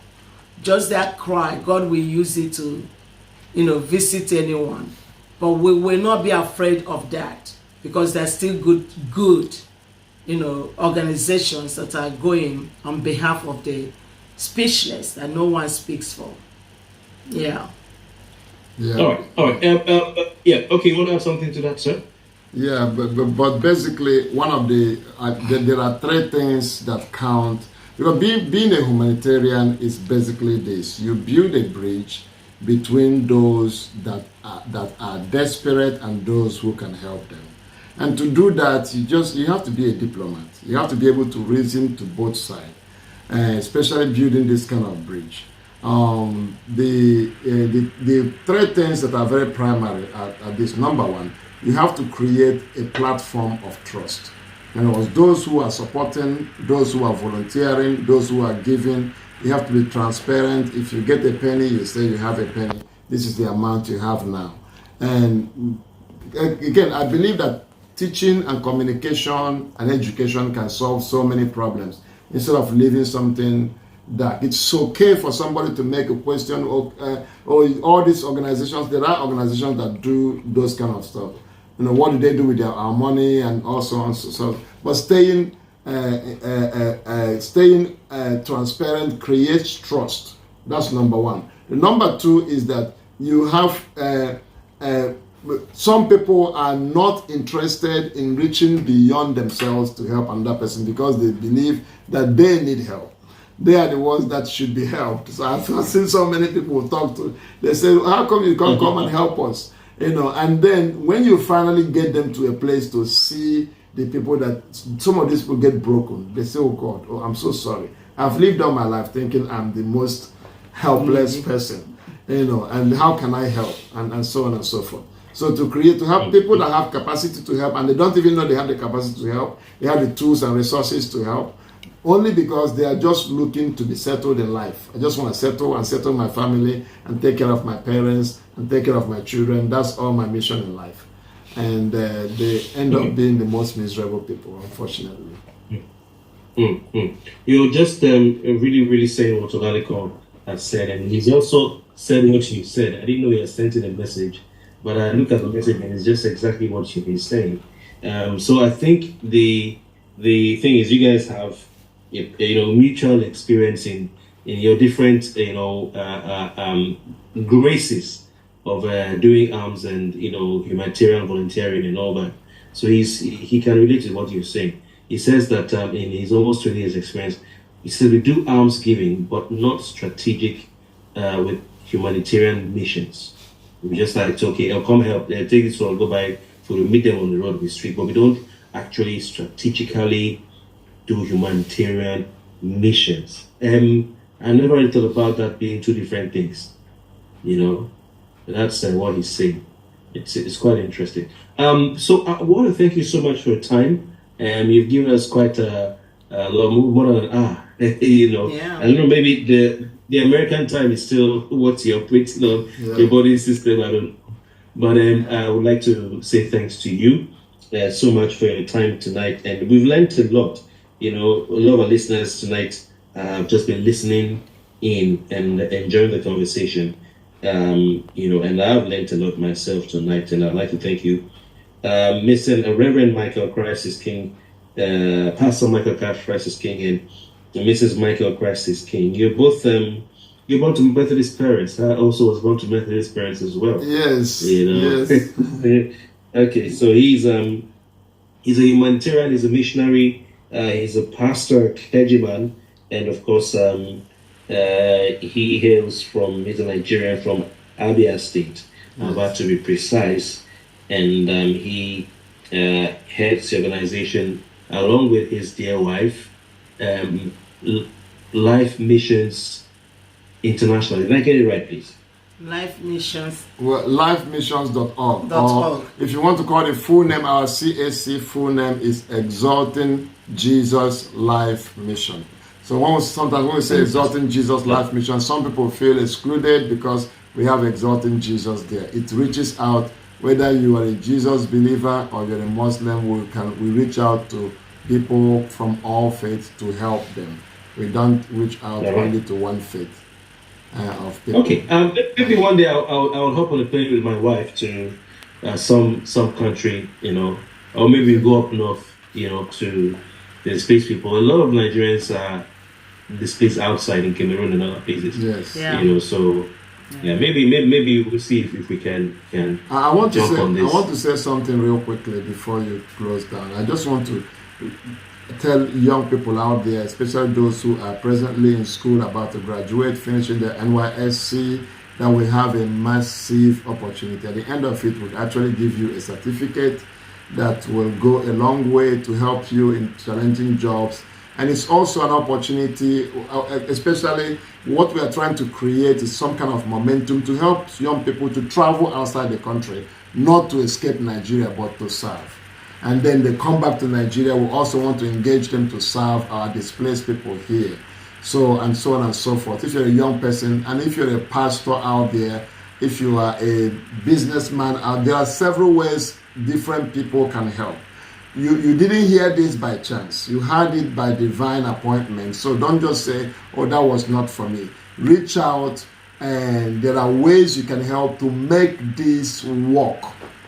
Just that cry, God will use it to, visit anyone. But we will not be afraid of that, because there's still good, organizations that are going on behalf of the speechless that no one speaks for. Yeah. All right. Yeah. Okay. You want to add something to that, sir? Yeah, but basically, one of there are three things that count. Because being a humanitarian is basically this: you build a bridge between those that are desperate and those who can help them. And to do that, you have to be a diplomat. You have to be able to reason to both sides, especially building this kind of bridge. The three things that are very primary are this. Number one, you have to create a platform of trust. In other words, those who are supporting, those who are volunteering, those who are giving, you have to be transparent. If you get a penny, you say you have a penny. This is the amount you have now. And again, I believe that teaching and communication and education can solve so many problems. Instead of leaving something that it's okay for somebody to make a question, or all these organizations, there are organizations that do those kind of stuff. What do they do with our money and also on so. But staying transparent creates trust. That's number one. The number two is that you have some people are not interested in reaching beyond themselves to help another person because they believe that they need help. They are the ones that should be helped. So I've seen so many people talk to. They say, "How come you can't come and help us?" And then when you finally get them to a place to see the people that some of these people get broken, they say, "Oh God, I'm so sorry. I've lived all my life thinking I'm the most helpless person, and how can I help?" And so on and so forth. So to help people that have capacity to help, and they don't even know they have the capacity to help, they have the tools and resources to help, only because they are just looking to be settled in life. I just want to settle my family and take care of my parents and take care of my children. That's all my mission in life. And they end up being the most miserable people, unfortunately. You're just really, really saying what Ogaliko has said, and he's also said what you said. I didn't know you were sending a message, but I look at the message and it's just exactly what you've been saying. So I think the thing is, you guys have mutual experience in your different graces of doing arms and humanitarian volunteering and all that. So he can relate to what you're saying. He says that in his almost 20 years experience, he said we do arms giving but not strategic with humanitarian missions. We just like, okay, I'll come help, take this one, I'll go by, so we meet them on the road, we street, but we don't actually strategically do humanitarian missions. I never really thought about that being two different things. That's what he's saying. It's quite interesting. So I want to thank you so much for your time. You've given us quite a lot more than an hour. Yeah. I don't know, maybe the American time is still what you're operating on, your body system. I don't know. But I would like to say thanks to you so much for your time tonight. And we've learned a lot. A lot of our listeners tonight have just been listening in and enjoying the conversation. And I've learned a lot myself tonight, and I'd like to thank you missing Reverend Michael Christisking, Pastor Michael Christisking, and Mrs. Michael Christisking. You're born to Methodist parents. I also was born to Methodist parents as well. Yes. Yes. Okay, so he's a humanitarian, he's a missionary, he's a pastor, clergyman, and of course, he's a Nigerian from Abia State, about to be precise, and he heads the organization along with his dear wife, Life Missions International. Did I get it right, please? Life Missions. Well, lifemissions.org. .org. If you want to call the full name, our CAC full name is Exalting Jesus Life Mission. So sometimes when we say Exalting Jesus Life Mission, some people feel excluded because we have Exalting Jesus there. It reaches out, whether you are a Jesus believer or you're a Muslim, we reach out to people from all faiths to help them. We don't reach out only to one faith. Of people. Okay, maybe one day I'll hop on a plane with my wife to some country, or maybe go up north, to the displaced people. A lot of Nigerians are displaced outside in Cameroon and other places. Yes. Yeah. So maybe we'll see if we can I want jump on this. I want to say something real quickly before you close down. I just want to tell young people out there, especially those who are presently in school about to graduate, finishing their NYSC, that we have a massive opportunity. At the end of it, we'll actually give you a certificate that will go a long way to help you in challenging jobs. And it's also an opportunity, especially what we are trying to create is some kind of momentum to help young people to travel outside the country, not to escape Nigeria, but to serve. And then they come back to Nigeria. We also want to engage them to serve our displaced people here. So on and so forth. If you're a young person, and if you're a pastor out there, if you are a businessman out there, are several ways different people can help. You didn't hear this by chance. You heard it by divine appointment. So don't just say, oh, that was not for me. Reach out, and there are ways you can help to make this work,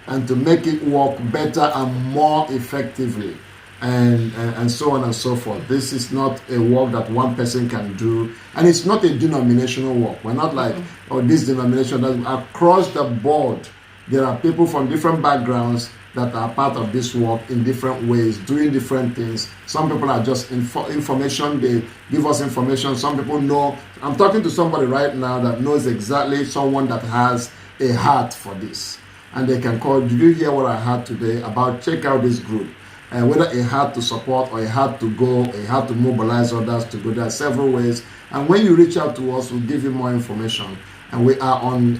and to make it work better and more effectively, and so on and so forth. This is not a work that one person can do, and it's not a denominational work. We're not like, oh, this denomination. Across the board, there are people from different backgrounds that are part of this work in different ways, doing different things. Some people are just information, they give us information. Some people know. I'm talking to somebody right now that knows exactly someone that has a heart for this. And they can call, did you hear what I heard today about check out this group? And whether a heart to support or a heart to go, a heart to mobilize others to go, there are several ways. And when you reach out to us, we'll give you more information. And we are on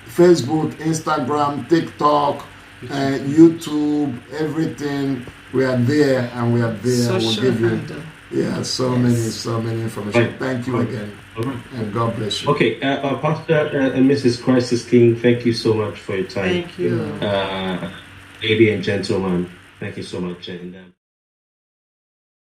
Facebook, Instagram, TikTok, YouTube, everything. We are there, and we are there. We'll give you so many information. Thank you again. And God bless you. Okay, Pastor and Mrs. Christisking, thank you so much for your time. Thank you. Ladies and gentlemen, thank you so much. And